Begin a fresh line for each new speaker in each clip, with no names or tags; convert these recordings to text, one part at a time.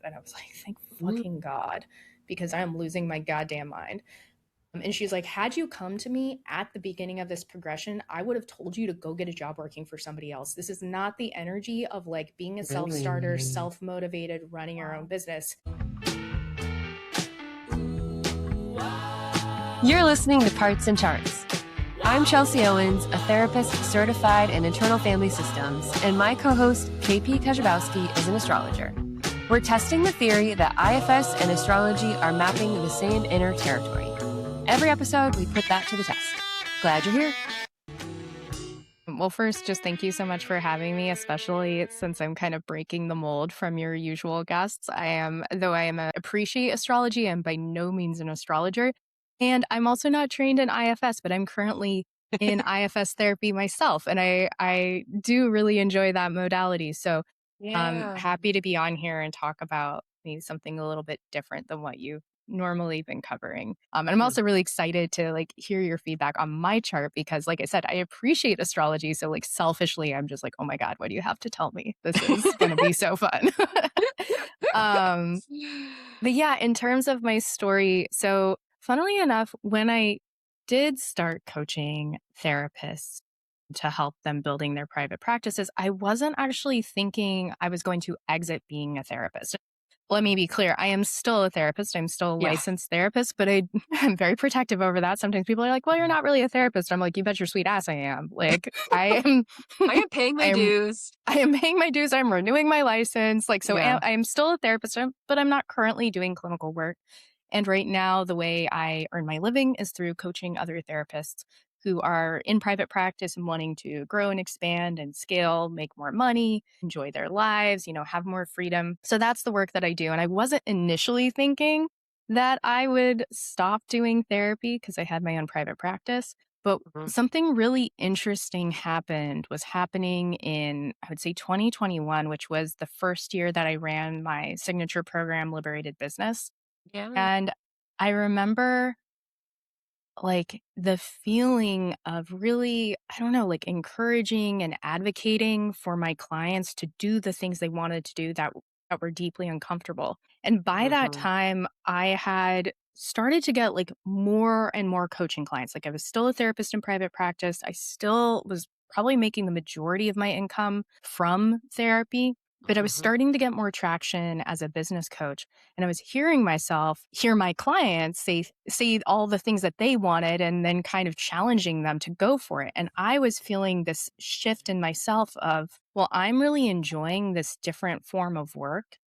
And I was like, thank fucking God, because I'm losing my goddamn mind. And she's like, had you come to me at the beginning of this progression, I would have told you to go get a job working for somebody else. This is not the energy of like being a self-starter, self-motivated, running your own business.
You're listening to Parts and Charts. I'm Chelsea Owens, a therapist certified in internal family systems, and my co-host, KP Kajabowski, is an astrologer. We're testing the theory that IFS and astrology are mapping the same inner territory. Every episode, we put that to the test. Glad you're here.
Well, first, just thank you so much for having me, especially since I'm kind of breaking the mold from your usual guests. Though I appreciate astrology, I'm by no means an astrologer. And I'm also not trained in IFS, but I'm currently in IFS therapy myself. And I do really enjoy that modality. So I'm happy to be on here and talk about maybe something a little bit different than what you've normally been covering. And I'm also really excited to like hear your feedback on my chart because like I said, I appreciate astrology. So like selfishly, I'm just like, oh my God, what do you have to tell me? This is going to be so fun. But yeah, in terms of my story, so funnily enough, when I did start coaching therapists to help them building their private practices, I wasn't actually thinking I was going to exit being a therapist. Let me be clear. I am still a therapist. I'm still a licensed therapist, but I'm very protective over that. Sometimes people are like, well, you're not really a therapist. I'm like, you bet your sweet ass I am. Like, I am
paying my dues.
I am paying my dues. I'm renewing my license. Like, so I am still a therapist, but I'm not currently doing clinical work. And right now, the way I earn my living is through coaching other therapists who are in private practice and wanting to grow and expand and scale, make more money, enjoy their lives, have more freedom. So that's the work that I do. And I wasn't initially thinking that I would stop doing therapy because I had my own private practice. But something really interesting was happening in, I would say, 2021, which was the first year that I ran my signature program, Liberated Business.
Yeah.
And I remember like the feeling of really, I don't know, like encouraging and advocating for my clients to do the things they wanted to do that were deeply uncomfortable. And by that time, I had started to get like more and more coaching clients. Like I was still a therapist in private practice. I still was probably making the majority of my income from therapy. But I was starting to get more traction as a business coach. And I was hear my clients say all the things that they wanted and then kind of challenging them to go for it. And I was feeling this shift in myself of, well, I'm really enjoying this different form of work.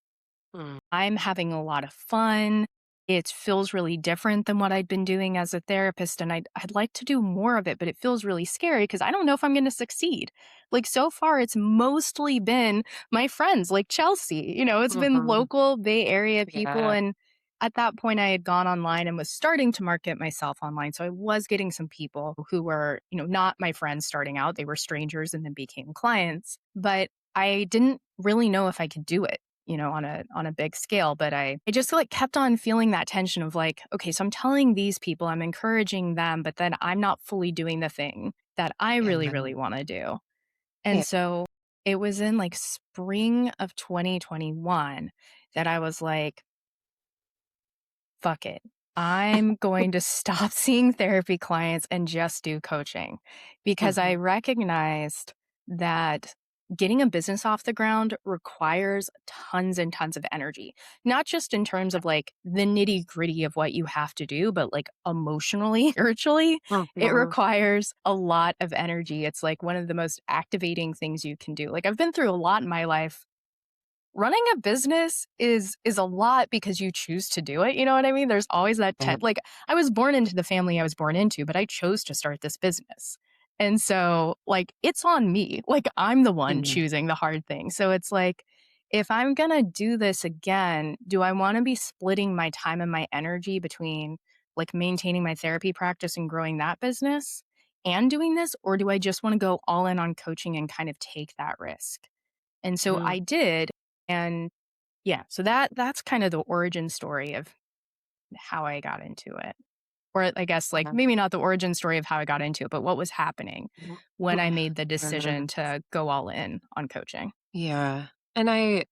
I'm having a lot of fun. It feels really different than what I'd been doing as a therapist. And I'd like to do more of it, but it feels really scary because I don't know if I'm going to succeed. Like so far, it's mostly been my friends like Chelsea, it's been local Bay Area people. And at that point I had gone online and was starting to market myself online. So I was getting some people who were, not my friends starting out. They were strangers and then became clients, but I didn't really know if I could do it on a big scale. But I just like kept on feeling that tension of like, okay, so I'm telling these people, I'm encouraging them, but then I'm not fully doing the thing that I really, really want to do. And so it was in like spring of 2021 that I was like, fuck it. I'm going to stop seeing therapy clients and just do coaching because I recognized that getting a business off the ground requires tons and tons of energy, not just in terms of like the nitty gritty of what you have to do, but like emotionally, spiritually, it requires a lot of energy. It's like one of the most activating things you can do. Like I've been through a lot in my life. Running a business is a lot because you choose to do it. You know what I mean? There's always that like I was born into the family I was born into, but I chose to start this business. And so like it's on me. Like I'm the one choosing the hard thing. So it's like if I'm going to do this again, do I want to be splitting my time and my energy between like maintaining my therapy practice and growing that business and doing this, or do I just want to go all in on coaching and kind of take that risk? And so I did. And yeah, so that's kind of the origin story of how I got into it. Or I guess like maybe not the origin story of how I got into it, but what was happening when I made the decision to go all in on coaching.
Yeah. And I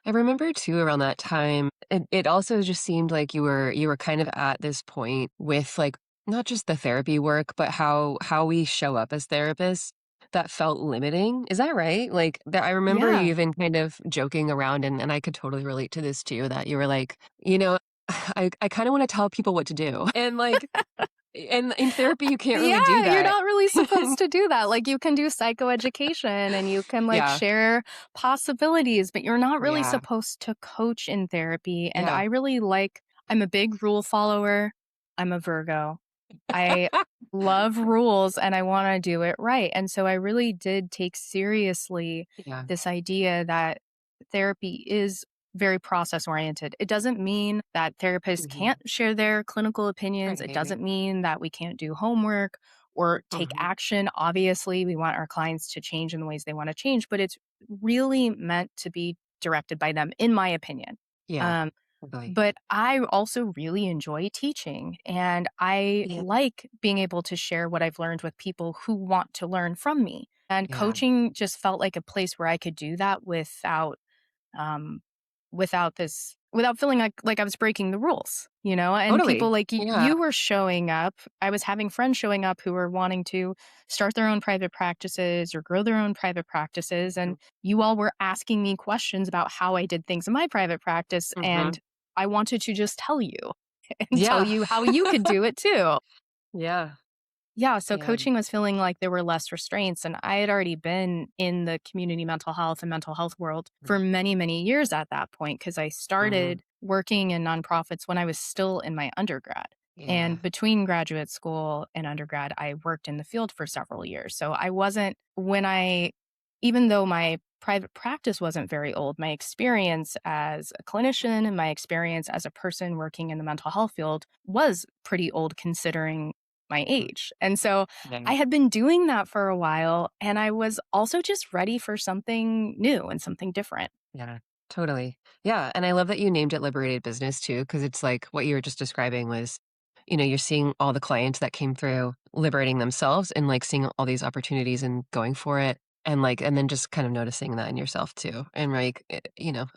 I remember too around that time, it also just seemed like you were kind of at this point with like not just the therapy work, but how we show up as therapists that felt limiting. Is that right? Like that I remember you
Yeah.
even kind of joking around and I could totally relate to this too, that you were like, I kind of want to tell people what to do. And like and in therapy you can't
Yeah,
really do
you're
that.
not really supposed to do that. Like, you can do psychoeducation and you can, like,
Yeah.
share possibilities, but you're not really
Yeah.
supposed to coach in therapy, and
Yeah.
I'm a big rule follower. I'm a Virgo. I love rules and I wanna do it right, and so I really did take seriously
Yeah.
this idea that therapy is very process oriented. It doesn't mean that therapists
Mhm.
can't share their clinical opinions. It
Right.
doesn't mean that we can't do homework or take
Mhm.
action. Obviously, we want our clients to change in the ways they want to change, but it's really meant to be directed by them, in my opinion.
Yeah.
Um,
Totally.
but I also really enjoy teaching and I
Yeah.
like being able to share what I've learned with people who want to learn from me. And
Yeah.
coaching just felt like a place where I could do that um, without feeling like I was breaking the rules, you know? And people
Totally.
like
Yeah.
you were showing up. I was having friends showing up who were wanting to start their own private practices or grow their own private practices.
Mhm.
And you all were asking me questions about how I did things in my private practice.
Mhm.
And I wanted to just tell you and tell
Yeah.
you how you could do it too.
Yeah.
Yeah, so
Yeah.
coaching was feeling like there were less restraints, and I had already been in the community mental health and mental health world for many, many years at that point because I
Mhm.
started working in nonprofits when I was still in my undergrad.
Yeah.
And between graduate school and undergrad, I worked in the field for several years. So I wasn't, even though my private practice wasn't very old, my experience as a clinician and my experience as a person working in the mental health field was pretty old considering my
Mhm.
age. And so
Yeah.
I had been doing that for a while and I was also just ready for something new and something different.
Yeah. Totally. Yeah, and I love that you named it Liberated Business too, because it's like what you were just describing was, you're seeing all the clients that came through liberating themselves and, like, seeing all these opportunities and going for it, and, like and then just kind of noticing that in yourself too, and, like,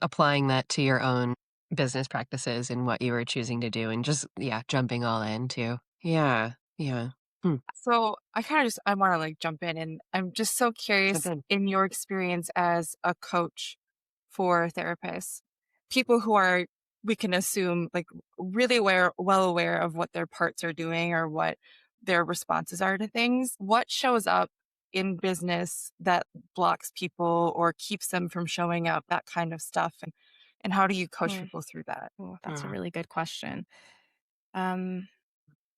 applying that to your own business practices and what you were choosing to do and just, yeah, jumping all in too. Yeah. Yeah. Hmm.
So I kind of just I want to like jump in and I'm just so
Jump
curious
in.
in your experience as a coach for therapists, people who are we can assume like really well aware of what their parts are doing or what their responses are to things. What shows up in business that blocks people or keeps them from showing up, that kind of stuff, and how do you coach
Mm,
people through that?
oh, that's a
Mm.
really good question. Um,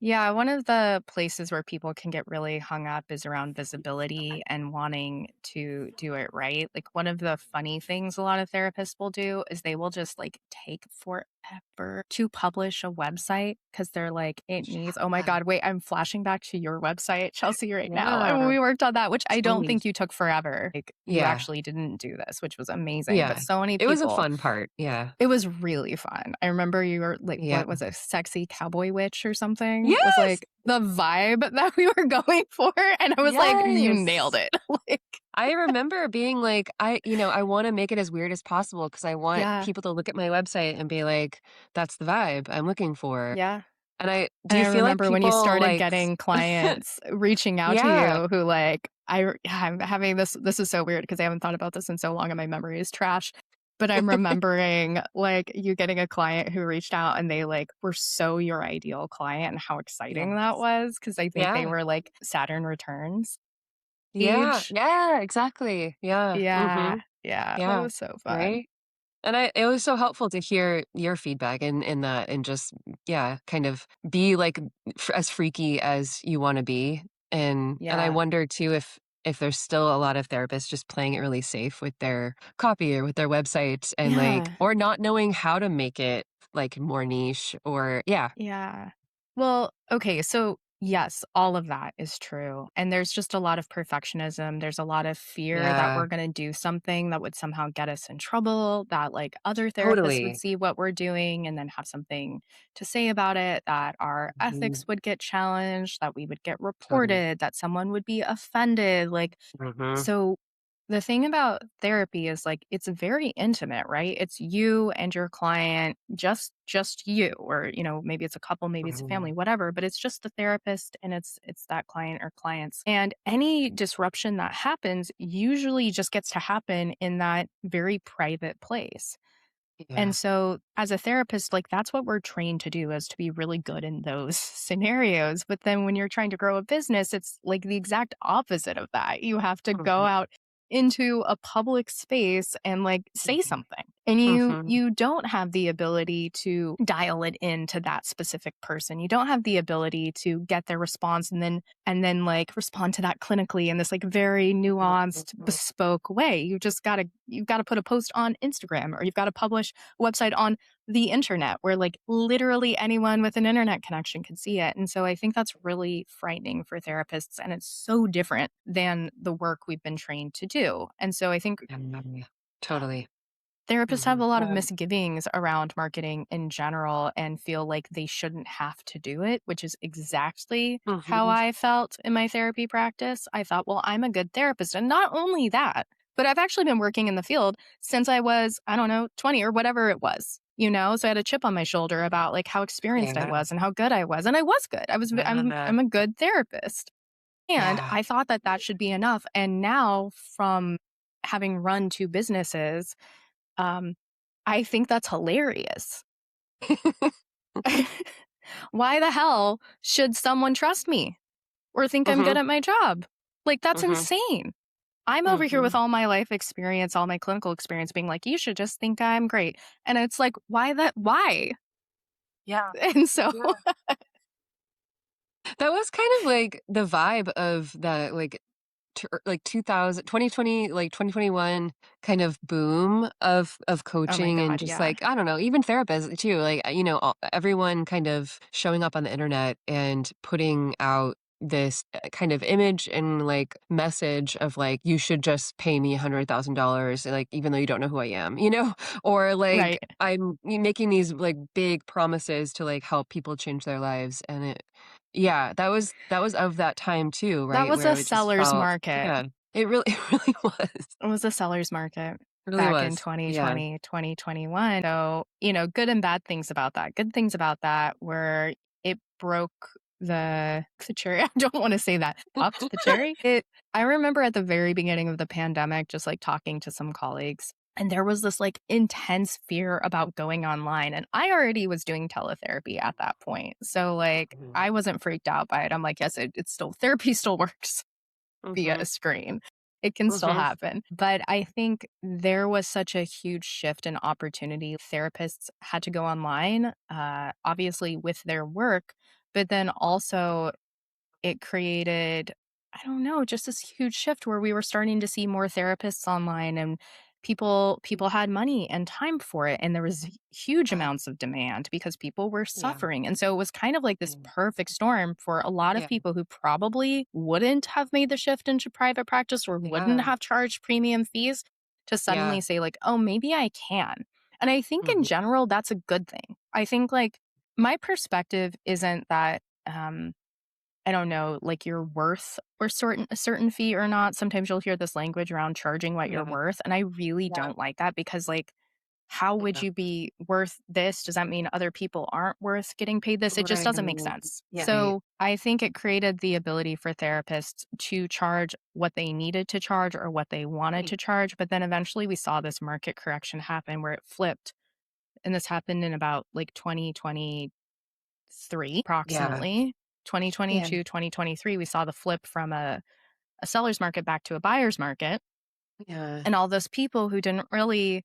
Yeah, one of the places where people can get really hung up is around visibility and wanting to do it right. Like one of the funny things a lot of therapists will do is they will just like take forever to publish a website because they're like, it needs, oh my
Yeah.
God, wait, I'm flashing back to your website, Chelsea, right now. And
Yeah.
we worked on that, which I don't
Totally.
think you took forever. Like you
Yeah.
actually didn't do this, which was amazing. But
Yeah.
so many
It was a
people
fun part. Yeah.
it was really fun. I remember you were like,
Yeah.
what was it? Sexy cowboy witch or something was
Yes!
like the vibe that we were going for. And I was like, you nailed
Yes!
it. Like,
I remember being like, I wanna make it as weird as possible because I want
yeah,
people to look at my website and be like, "That's the vibe I'm looking for."
yeah.
And I do
And
you
I
feel like
remember when you
people,
started
like
getting clients reaching out to
Yeah.
you who like, yeah, I'm having this is so weird because I haven't thought about this in so long and my memory is trash. But I'm remembering like you getting a client who reached out and they like were so your ideal client and how exciting that
Yes.
was because I think they
Yeah.
were like Saturn returns
Yeah.
age.
Yeah, exactly. Yeah.
Yeah,
Mhm.
yeah, that
Yeah.
was so fun.
Right? And it was so helpful to hear your feedback in that and just, yeah, kind of be, like, as freaky as you wanna be, and I
Yeah,
wonder too if there's still a lot of therapists just playing it really safe with their copy or with their websites and, like
yeah,
or not knowing how to make it, like, more niche or yeah.
yeah. Well, okay, so yes, all of that is true, and there's just a lot of perfectionism, there's a lot of fear that
Yeah.
we're gonna do something that would somehow get us in trouble, that, like, other therapists would
Totally.
see what we're doing and then have something to say about it, that our
Mhm.
ethics would get challenged, that we would get
Totally.
reported, that someone would be offended, like,
Mhm.
so The thing about therapy is like it's very intimate, right? It's you and your client, just you, or maybe it's a couple, maybe it's a family,
Mhm.
whatever, but it's just the therapist and it's that client or clients. And any disruption that happens usually just gets to happen in that very private place. And
Yeah.
so as a therapist, like that's what we're trained to do, is to be really good in those scenarios. But then when you're trying to grow a business, it's like the exact opposite of that. You have to go
Mhm.
out into a public space and like say
Mhm.
something. And you
Mhm.
you don't have the ability to dial it into that specific person. You don't have the ability to get their response and then like respond to that clinically in this like very nuanced
Mhm.
bespoke way. You've got to put a post on Instagram, or you've got to publish website on the internet where like literally anyone with an internet connection can see it. And so I think that's really frightening for therapists, and it's so different than the work we've been trained to do. And so I think
Yeah. Totally.
therapists have a
Mhm.
lot of
Yeah.
misgivings around marketing in general and feel like they shouldn't have to do it, which is exactly how
Mhm.
I felt in my therapy practice. I thought, well, I'm a good therapist. And not only that, but I've actually been working in the field since I was, I don't know, 20 or whatever it was. So I had a chip on my shoulder about like how experienced I
Yeah.
was and how good I was. And I was good.
Yeah.
I'm a good therapist. And
Yeah.
I thought that that should be enough. And now from having run two businesses, um, I think that's hilarious. Why the hell should someone trust me or think I'm good
Mhm.
at my job? Like, that's
Mhm.
insane. I'm over here with
Mhm.
all my life experience, all my clinical experience, being like, you should just think I'm great. And it's like, why that? Why?
Yeah.
And so,
Yeah. That was kind of like the vibe of the like 2000 2020, like 2021 kind of boom of
oh my
coaching and
God,
just
yeah.
like I don't know, even therapists too, like everyone kind of showing up on the internet and putting out this kind of image and like message of like you should just pay me $100,000, like even though you don't know who I am, or like
Right.
I'm making these like big promises to like help people change their lives. And yeah, that was of that time too,
That
right?
was
Where
a
it just
seller's
felt
market.
yeah, it really it really was.
It was a seller's market
It really
back in
was. Yeah.
2020, 2021. So, good and bad things about that. Good things about that were it broke the cherry. I don't want to say that. Popped the cherry. I remember at the very beginning of the pandemic just like talking to some colleagues, and there was this like intense fear about going online, and I already was doing teletherapy at that point. So like
Mhm.
I wasn't freaked out by it. I'm like, yes, it's still therapy still works via a
Mhm.
screen. It can still
Mhm.
happen. But I think there was such a huge shift in opportunity. Therapists had to go online, obviously with their work, but then also it created, I don't know, just this huge shift where we were starting to see more therapists online, and people had money and time for it, and there was huge
Yeah.
amounts of demand because people were
Yeah.
suffering. And so it was kind of like this
Mm.
perfect storm for a lot of
Yeah.
people who probably wouldn't have made the shift into private practice or wouldn't
Yeah.
have charged premium fees to
Yeah.
suddenly say like, "Oh, maybe I can." And I think in
Mhm.
general that's a good thing. I think like my perspective isn't that I don't know, like you're worth or a certain fee or not. Sometimes you'll hear this language around charging what you're
Yeah.
worth, and I really
Yeah.
don't like that because like how would
Yeah.
you be worth this? Does that mean other people aren't worth getting paid this? It just
Right.
doesn't make sense.
Yeah. Right.
So I think it created the ability for therapists to charge what they needed to charge or what they wanted
Right.
to charge. But then eventually we saw this market correction happen where it flipped. And this happened in about like 2023,
Yeah.
approximately
Yeah.
2022, 2023. We saw the flip from a seller's market back to a buyer's market.
Yeah.
And all those people who didn't really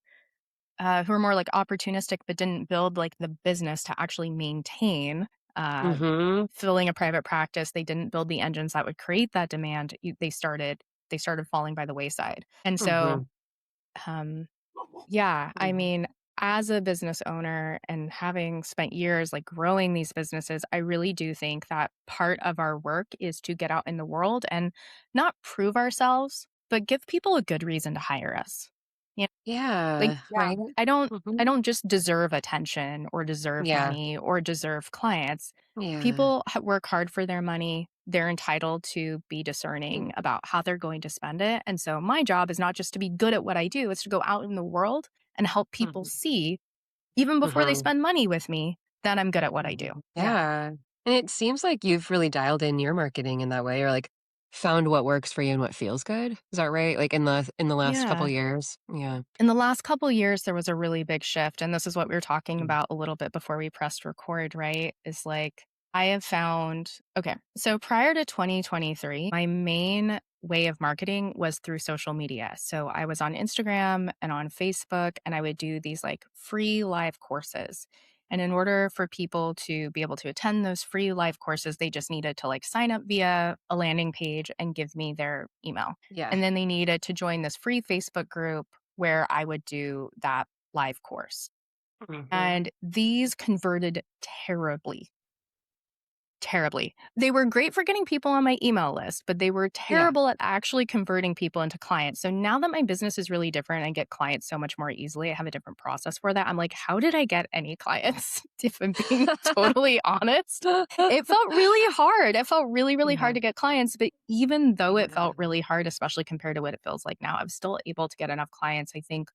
who are more like opportunistic but didn't build like the business to actually maintain uh,
Mhm.
filling a private practice. They didn't build the engines that would create that demand. They started falling by the wayside. And so,
Mhm.
um, yeah, I
Mhm.
mean, as a business owner and having spent years like growing these businesses, I really do think that part of our work is to get out in the world and not prove ourselves, but give people a good reason to hire us. Like,
Yeah.
Yeah.
Right.
I
Mhm.
don't just deserve attention or deserve
Yeah.
money or deserve clients.
Yeah.
People work hard for their money. they're entitled to be
Mm.
discerning about how they're going to spend it. And so my job is not just to be good at what I do, it's to go out in the world and help people
Mhm.
see, even before they
Mhm.
spend money with me, that I'm good at what I do.
Yeah.
Yeah. And it seems like you've really dialed in your marketing in that way or like found what works for you and what feels good. Is that right? Like in the last couple
Yeah.
years? Yeah.
In the last couple years, there was a really big shift, and this is what we were talking
Mm.
about a little bit before we pressed record, right? Is like I have found okay, so prior to 2023, my main way of marketing was through social media. So I was on Instagram and on Facebook, and I would do these like free live courses. And in order for people to be able to attend those free live courses, they just needed to like sign up via a landing page and give me their email.
Yeah.
And then they needed to join this free Facebook group where I would do that live course.
Mhm.
And these converted terribly, terribly. They were great for getting people on my email list, but they were
Yeah.
terrible at actually converting people into clients. So now that my business is really different, I get clients so much more easily. I have a different process for that. I'm like, how did I get any clients? If I'm being totally honest, it felt really hard. It felt really, really
Yeah.
hard to get clients. But even though it
Yeah.
felt really hard, especially compared to what it feels like now, I'm still able to get enough clients. I think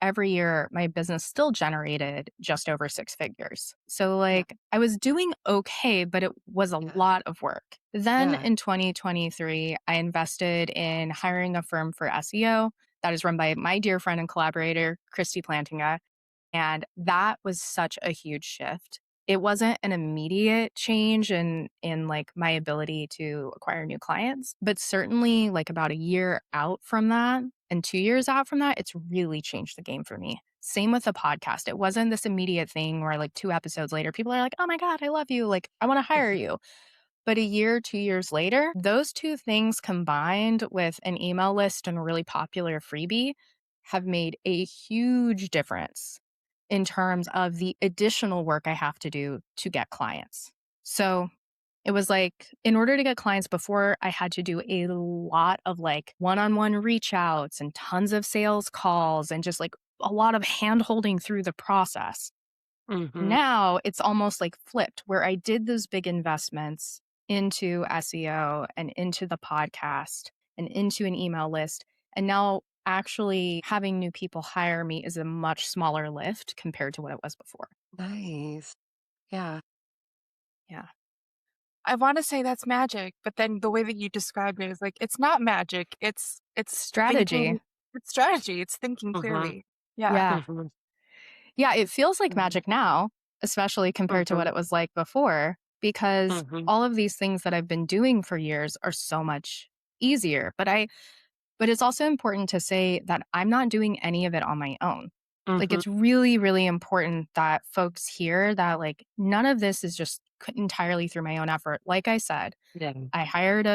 every year my business still generated just over six figures. So
Yeah.
like I was doing okay, but it was a
Yeah.
lot of work. Then
Yeah.
in 2023, I invested in hiring a firm for SEO that is run by my dear friend and collaborator, Christy Plantinga. And that was such a huge shift. It wasn't an immediate change in like my ability to acquire new clients, but certainly like about a year out from that and 2 years out from that, it's really changed the game for me. Same with the podcast. It wasn't this immediate thing where like 2 episodes later people are like, "Oh my god, I love you. Like I want to hire you." But a year, 2 years later, those 2 things combined with an email list and a really popular freebie have made a huge difference in terms of the additional work I have to do to get clients. So, it was like in order to get clients before, I had to do a lot of like one-on-one reach outs and tons of sales calls and just like a lot of hand holding through the process.
Mhm.
Now it's almost like flipped where I did those big investments into SEO and into the podcast and into an email list. And now actually having new people hire me is a much smaller lift compared to what it was before.
Nice. Yeah.
Yeah.
I wanna say that's magic, but then the way that you described it is like, it's not magic, it's
Strategy.
thinking it's strategy, it's thinking
Mhm.
clearly. Yeah.
Yeah.
Mhm.
Yeah. It feels like
Mhm.
magic now, especially compared to what
Mhm.
it was like before, because
Mhm.
all of these things that I've been doing for years are so much easier. But it's also important to say that I'm not doing any of it on my own. Like,
Mhm.
it's really, really important that folks hear that, like, none of this is just entirely through my own effort. Like I said,
Yeah.
I hired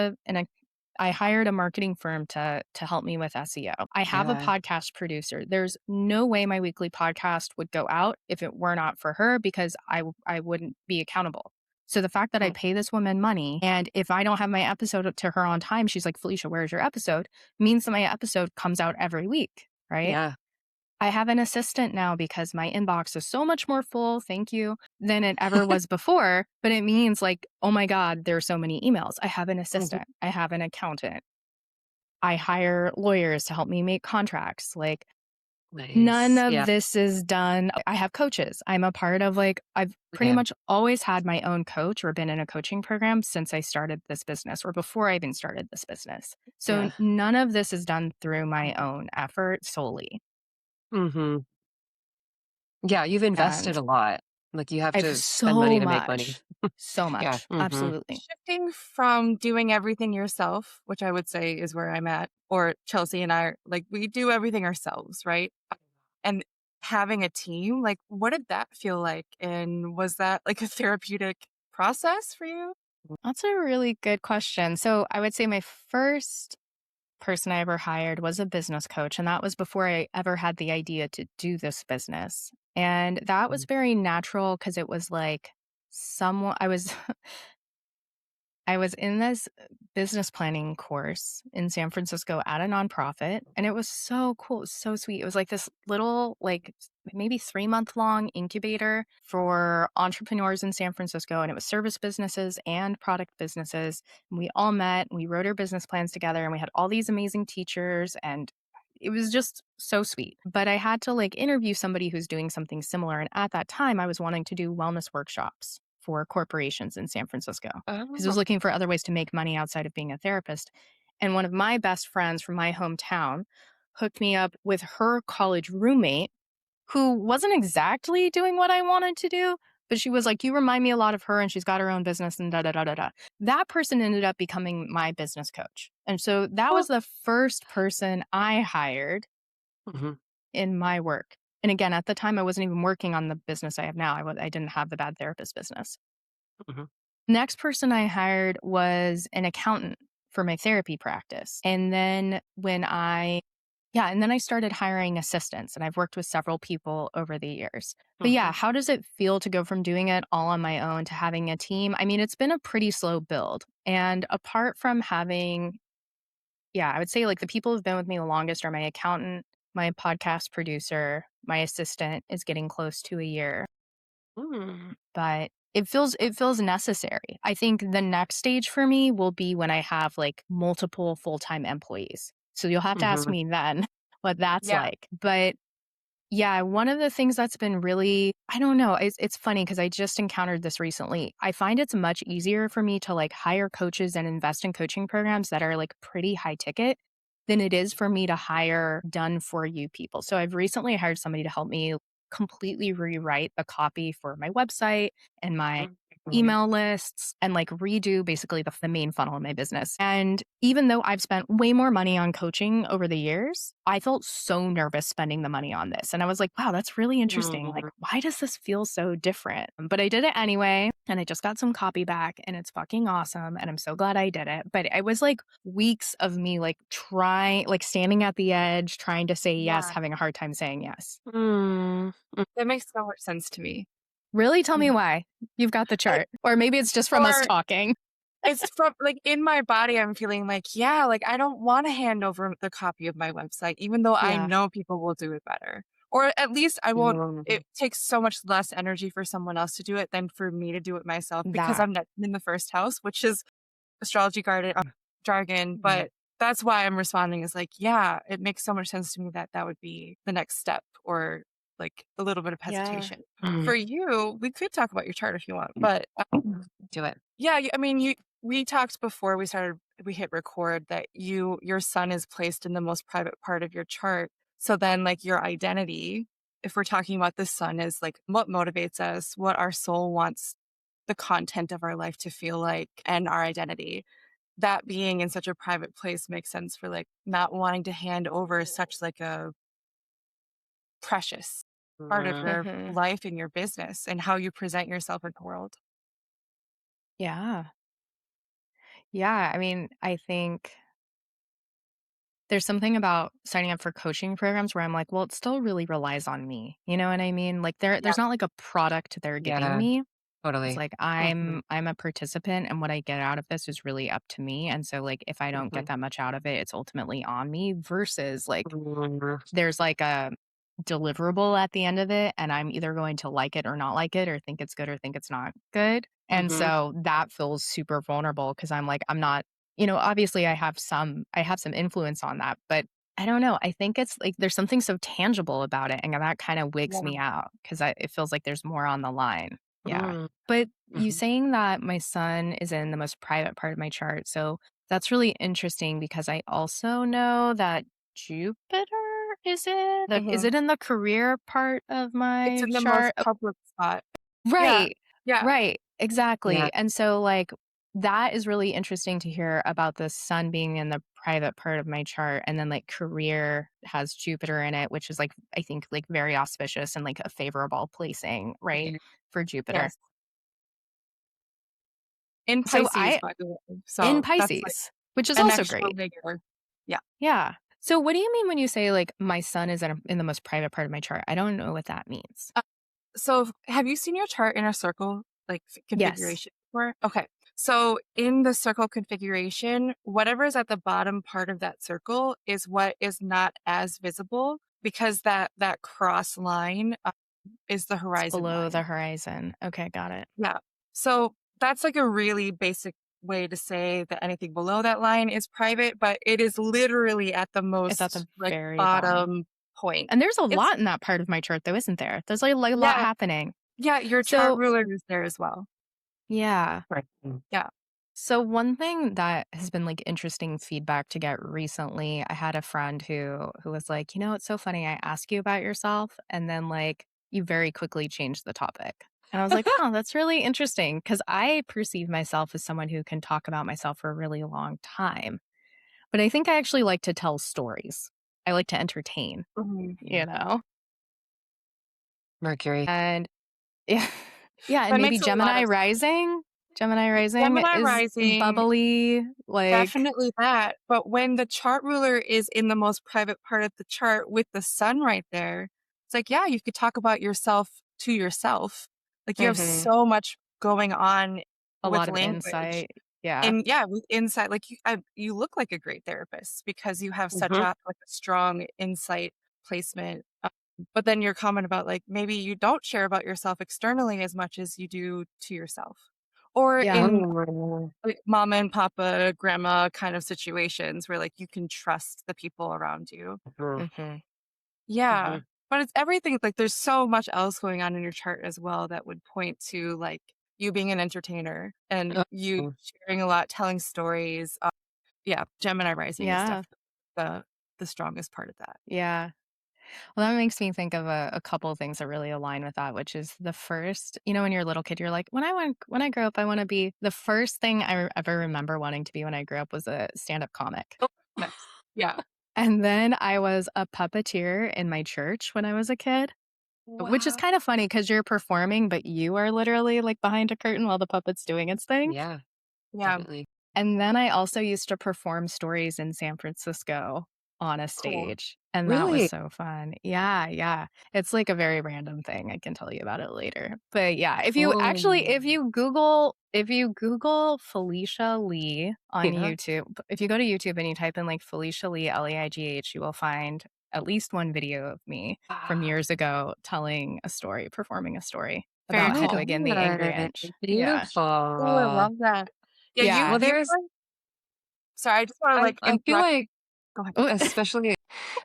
I hired a marketing firm to help me with SEO. I have a
Yeah.
podcast producer. There's no way my weekly podcast would go out if it were not for her because I wouldn't be accountable. So the fact that I
Mm.
pay this woman money and if I don't have my episode up to her on time, she's like, "Felicia, where's your episode?" means that my episode comes out every week, right?
Yeah.
I have an assistant now because my inbox is so much more full, thank you, than it ever was before. But it means like, oh my God, there are so many emails. I have an
Mhm.
assistant, I have an accountant, I hire lawyers to help me make contracts. Like, none
Nice.
of
Yeah.
this is done. I have coaches. I'm a part of like, I've pretty
Yeah.
much always had my own coach or been in a coaching program since I started this business or before I even started this business. So
Yeah.
none of this is done through my own effort solely.
Mhm. Yeah, you've invested
And
a lot. Like, you have
I've
to spend money to make money.
so
Yeah.
much,
Mhm.
absolutely.
Shifting from doing everything yourself, which I would say is where I'm at, or Chelsea and I are like, we do everything ourselves, right? And having a team, like, what did that feel like? And was that like a therapeutic process for you?
That's a really good question. So I would say my first person I ever hired was a business coach, and that was before I ever had the idea to do this business. And that was
Mhm.
very natural because it was like someone I was I was in this business planning course in San Francisco at a nonprofit, and it was so cool. It was so sweet. It was like this little like maybe 3-month long incubator for entrepreneurs in San Francisco. And it was service businesses and product businesses. And we all met, we wrote our business plans together, and we had all these amazing teachers. And it was just so sweet. But I had to like interview somebody who's doing something similar. And at that time, I was wanting to do wellness workshops for corporations in San Francisco because I was
Oh,
looking for other ways to make money outside of being a therapist. And one of my best friends from my hometown hooked me up with her college roommate who wasn't exactly doing what I wanted to do, but she was like, "You remind me a lot of her, and she's got her own business and da da da da da." That person ended up becoming my business coach. And so that
oh,
was the first person I hired
Mhm.
in my work. And again, at the time, I wasn't even working on the business I have now. I didn't have the bad therapist business.
Mhm.
Next person I hired was an accountant for my therapy practice. And then I started hiring assistants, and I've worked with several people over the years. But yeah,
Mhm.
how does it feel to go from doing it all on my own to having a team? I mean, it's been a pretty slow build. And apart from having, yeah, I would say like the people who've been with me the longest are my accountant, my podcast producer, my assistant is getting close to a year,
Mm.
but it feels necessary. I think the next stage for me will be when I have like multiple full-time employees. So you'll have to ask
Mhm.
me then what that's
yeah.
like. But yeah, one of the things that's been really, I don't know, it's funny because I just encountered this recently. I find it's much easier for me to like hire coaches and invest in coaching programs that are like pretty high ticket than it is for me to hire done for you people. So I've recently hired somebody to help me completely rewrite the copy for my website and my
Mhm.
email lists and like redo basically the main funnel of my business. And even though I've spent way more money on coaching over the years, I felt so nervous spending the money on this. And I was like, wow, that's really interesting. Like,
Mhm.
why does this feel so different? But I did it anyway. And I just got some copy back and it's fucking awesome. And I'm so glad I did it. But it was like weeks of me like trying, like standing at the edge, trying to say yes,
Yeah.
having a hard time saying yes.
Mm.
That makes so much sense to me.
Really? Tell me
Mhm.
why. You've got the
It,
chart. Or maybe it's just from us
or
talking.
it's from like in my body, I'm feeling like, yeah, like I don't want to hand over the copy of my website, even though I
Yeah,
know people will do it better. Or at least I won't, it
Mhm.
takes so much less energy for someone else to do it than for me to do it myself because
that.
I'm not in the first house, which is astrology garden, jargon.
Mhm.
But that's why I'm responding is like, yeah, it makes so much sense to me that that would be the next step or like a little bit of
Yeah.
hesitation.
Mhm.
For you, we could talk about your chart if you want, but
Do it.
yeah, I mean, we talked before we hit record that your sun is placed in the most private part of your chart. So then like your identity, if we're talking about the sun is like what motivates us, what our soul wants the content of our life to feel like and our identity. That being in such a private place makes sense for like not wanting to hand over such like a precious part of
Mhm.
your
Mhm.
life and your business and how you present yourself in the world.
Yeah. Yeah, I mean, I think there's something about signing up for coaching programs where I'm like, well, it still really relies on me. You know what I mean? Like
Yeah.
there's not like a product they're giving
Yeah,
me. It's
totally.
like
Mhm.
I'm a participant and what I get out of this is really up to me. And so like if I don't get
Mhm.
that much out of it, it's ultimately on me versus like
Mhm.
there's like a deliverable at the end of it, and I'm either going to like it or not like it or think it's good or think it's not good. And
Mhm.
so that feels super vulnerable because I'm like, I'm not, obviously I have some influence on that, but I don't know. I think it's like there's something so tangible about it, and that kind of wigs
Yeah.
me out because it feels like there's more on the line. Yeah.
Mm.
But you
Mhm.
saying that my son is in the most private part of my chart. So that's really interesting because I also know that Jupiter is
Mhm.
it in the career part of
It's
my
in the most
chart?
public spot. Yeah.
Right.
Yeah.
Right.
Yeah.
Exactly. And so like that is really interesting to hear about the sun being in the private part of my chart and then like career has Jupiter in it, which is like I think like very auspicious and like a favorable placing, right?
Yeah.
For Jupiter.
Yes. In
So
Pisces,
I
by the way.
in
So that's like
Pisces, which is
an
also
extra
great.
layer. Yeah.
Yeah. So what do you mean when you say like my sun is in the most private part of my chart? I don't know what that means.
So have you seen your chart in a circle like
Yes.
configuration before? Okay. So in the circle configuration, whatever is at the bottom part of that circle is what is not as visible because that cross line is the
It's
horizon
below the
line.
horizon. Okay, got it.
Yeah. So that's like a really basic way to say that anything below that line is private, but it is literally at the
It's at
most
the
like
very bottom.
bottom point.
And there's a
It's
lot in that part of my chart though, isn't there? There's like a lot
yeah,
happening.
yeah, your chart
So,
ruler is there as well.
yeah.
Right.
Yeah.
So one thing that has been like interesting feedback to get recently, I had a friend who was like, "It's so funny. I ask you about yourself and then like you very quickly change the topic." And I was like, "Huh, that's really interesting because I perceive myself as someone who can talk about myself for a really long time. But I think I actually like to tell stories. I like to entertain,
Mhm.
you know?"
Mercury.
And yeah. Yeah, and
That
maybe
makes a lot of sense.
Gemini rising
Gemini
is
rising,
bubbly, like
definitely that, but when the chart ruler is in the most private part of the chart with the sun right there, it's like, yeah, you could talk about yourself to yourself. Like, you have
mhm,
so much going on
a
with
lot of
language.
insight. Yeah.
And yeah, with insight, like you look like a great therapist because you have such
Mhm.
a like a strong insight placement. But then your comment about like maybe you don't share about yourself externally as much as you do to yourself, or
Yeah.
in
Mm.
like mama and papa, grandma kind of situations where like you can trust the people around you.
Mhm.
Mhm.
Yeah.
Mhm.
But it's everything. Like there's so much else going on in your chart as well that would point to like you being an entertainer and you
Oh.
sharing a lot, telling stories. Yeah, Gemini rising is
Yeah.
definitely the strongest part of that.
Yeah. Well, that makes me think of a couple of things that really align with that, which is the first, when you're a little kid, you're like, when I grow up, I want to be the first thing ever remember wanting to be when I grew up was a stand-up comic.
Oh, nice. Yeah.
And then I was a puppeteer in my church when I was a kid, which is
Wow.
kind of funny because you're performing, but you are literally like behind a curtain while the puppet's doing its thing.
Yeah,
Yeah.
definitely.
And then I also used to perform stories in San Francisco on a
Cool.
stage, and that was
Really?
so fun. Yeah, yeah. It's like a very random thing. I can tell you about it later. But yeah,
Oh.
if you Google Felicia Lee on
Yeah.
YouTube, if you go to YouTube and you type in like Felicia Lee, Leigh, you will find at least one video of me from
Wow.
years ago telling a story, performing a story
Very
Oh
about
my
cool.
Hedwig and the Angry
god.
Inch. Yeah.
Oh, I
Beautiful.
love that. Yeah,
Yeah.
Well,
you
there's
really sorry, I just wanna, like,
I feel
interrupt.
like
Go ahead.
especially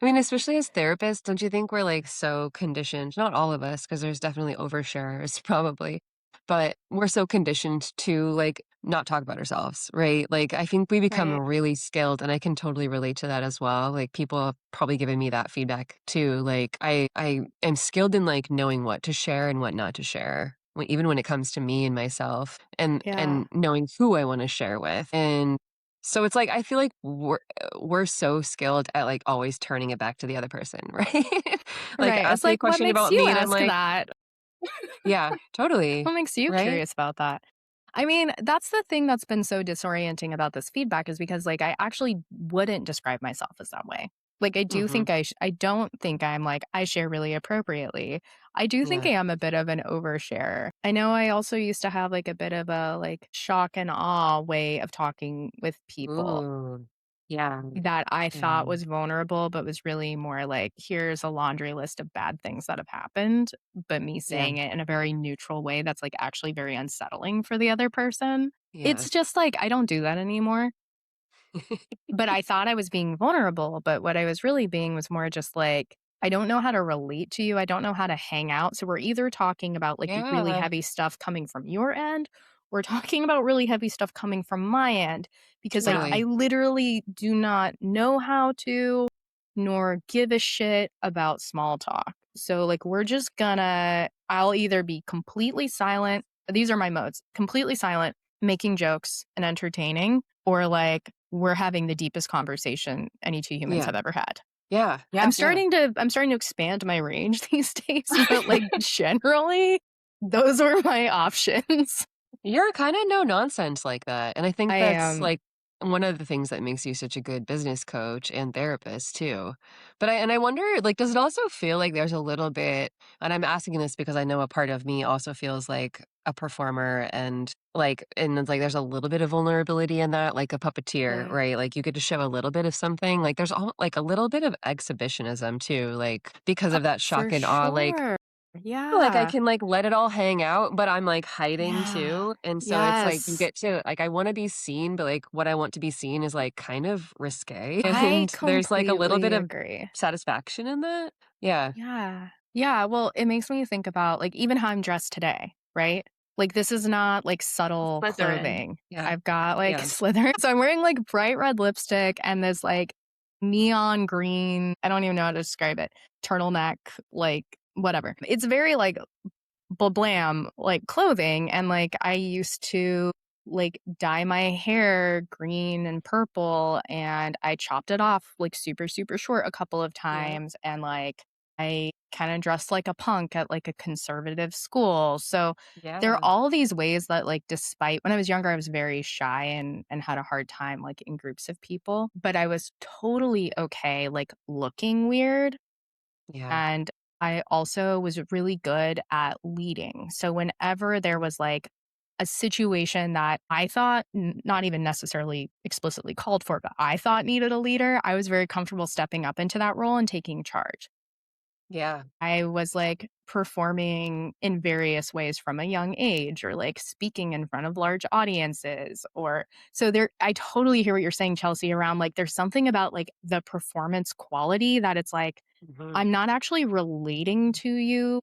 especially as therapists, don't you think we're, like, so conditioned, not all of us, because there's definitely oversharers probably, but we're so conditioned to, like, not talk about ourselves, right? Like, I think we become
Right.
really skilled, and I can totally relate to that as well, like, people have probably given me that feedback too, like, I am skilled in, like, knowing what to share and what not to share, even when it comes to me and myself, and
Yeah.
knowing who I wanna share with, and so it's like, I feel like we're so skilled at, like, always turning it back to the other person, right? Like,
Right. It's
ask me a
like, what
question
makes
about
you
me, and I'm
ask
like,
that?
"Yeah, totally."
What makes you
Right?
curious about that? I mean, that's the thing that's been so disorienting about this feedback is because, like, I actually wouldn't describe myself as that way. Like,
Mhm.
I don't think I'm like, I share really appropriately. I do think I
Yeah.
am a bit of an overshare. I know I also used to have like a bit of a like shock and awe way of talking with people
Ooh. Yeah.
that I
Yeah.
thought was vulnerable, but was really more like, here's a laundry list of bad things that have happened, but me
Yeah.
saying it in a very neutral way that's like actually very unsettling for the other person.
Yeah.
It's just like, I don't do that anymore. But I thought I was being vulnerable, but what I was really being was more just like, I don't know how to relate to you. I don't know how to hang out. So we're either talking about like really
Yeah.
heavy stuff coming from your end, or talking about really heavy stuff coming from my end because like
Yeah.
I
Totally.
literally do not know how to nor give a shit about small talk. So like I'll either be completely silent. These are my modes. Completely silent, making jokes and entertaining, or like we're having the deepest conversation any two humans
Yeah.
have ever had.
Yeah.
Yeah.
Yeah.
I'm starting to expand my range these days, but like generally those were my options.
You're kinda no nonsense like that, and I think
I
that's,
am
like, one of the things that makes you such a good business coach and therapist too. But I wonder, like, does it also feel like there's a little bit, and I'm asking this because I know a part of me also feels like, a performer and it's like there's a little bit of vulnerability in that, like a puppeteer,
Yeah.
right? Like you get to show a little bit of something. Like there's all like a little bit of exhibitionism too, like because of that
For
shock and awe.
sure.
Like I
Yeah.
can like let it all hang out, but I'm like hiding
Yeah.
too. And so it's like you
Yes.
get to like I want to be seen, but like what I want to be seen is like kind of risque.
I
And there's like a little bit
completely
of
agree.
satisfaction in that. Yeah.
Yeah. Yeah, well, it makes me think about, like, even how I'm dressed today, right? Like, this is not, like, subtle
Slytherin.
clothing.
Yeah.
I've got, like,
Yeah.
Slytherin so I'm wearing, like, bright red lipstick and this, like, neon green I don't even know how to describe it, turtleneck, like, whatever. It's very, like, blam like clothing and like I used to like dye my hair green and purple and I chopped it off like super short a couple of
Yeah.
times and like I kind of dressed like a punk at like a conservative school. So there are
Yeah.
all these ways that like despite when I was younger I was very shy and had a hard time like in groups of people, but I was totally okay like looking weird
Yeah.
and I also was really good at leading. So whenever there was like a situation that I thought not even necessarily explicitly called for, but I thought needed a leader, I was very comfortable stepping up into that role and taking charge.
Yeah.
I was like performing in various ways from a young age or like speaking in front of large audiences or so there I totally hear what you're saying Chelsea around like there's something about like the performance quality that it's like
Mhm.
I'm not actually relating to you.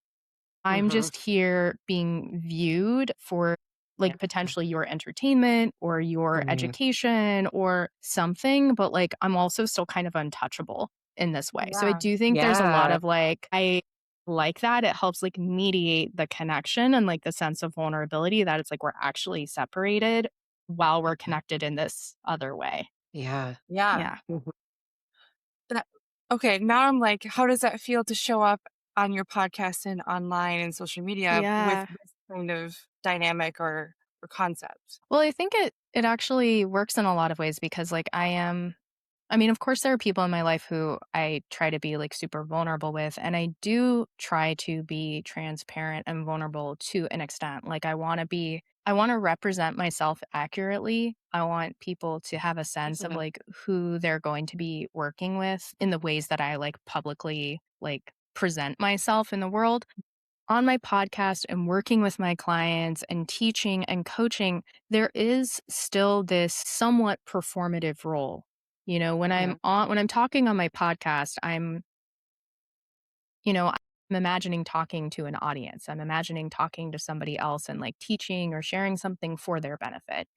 I'm
Mhm.
just here being viewed for
Yeah.
like potentially your entertainment or your
Mm.
education or something, but like I'm also still kind of untouchable in this way. So I
Yeah.
do think there's a lot
Yeah.
of like, I like that. It helps like mediate the connection and like the sense of vulnerability that it's like we're actually separated while we're connected in this other way.
Yeah.
Yeah.
Yeah.
Mhm.
That okay, now I'm like, how does that feel to show up on your podcast and online and social media with
Yeah.
this kind of dynamic or concept?
Well, I think it actually works in a lot of ways because like I mean, of course there are people in my life who I try to be like super vulnerable with and I do try to be transparent and vulnerable to an extent. Like I want to represent myself accurately. I want people to have a sense of
Yeah.
like who they're going to be working with in the ways that I like publicly like present myself in the world on my podcast and working with my clients and teaching and coaching, there is still this somewhat performative role. You know,
Yeah.
when I'm talking on my podcast, I'm imagining talking to an audience. I'm imagining talking to somebody else and like teaching or sharing something for their benefit.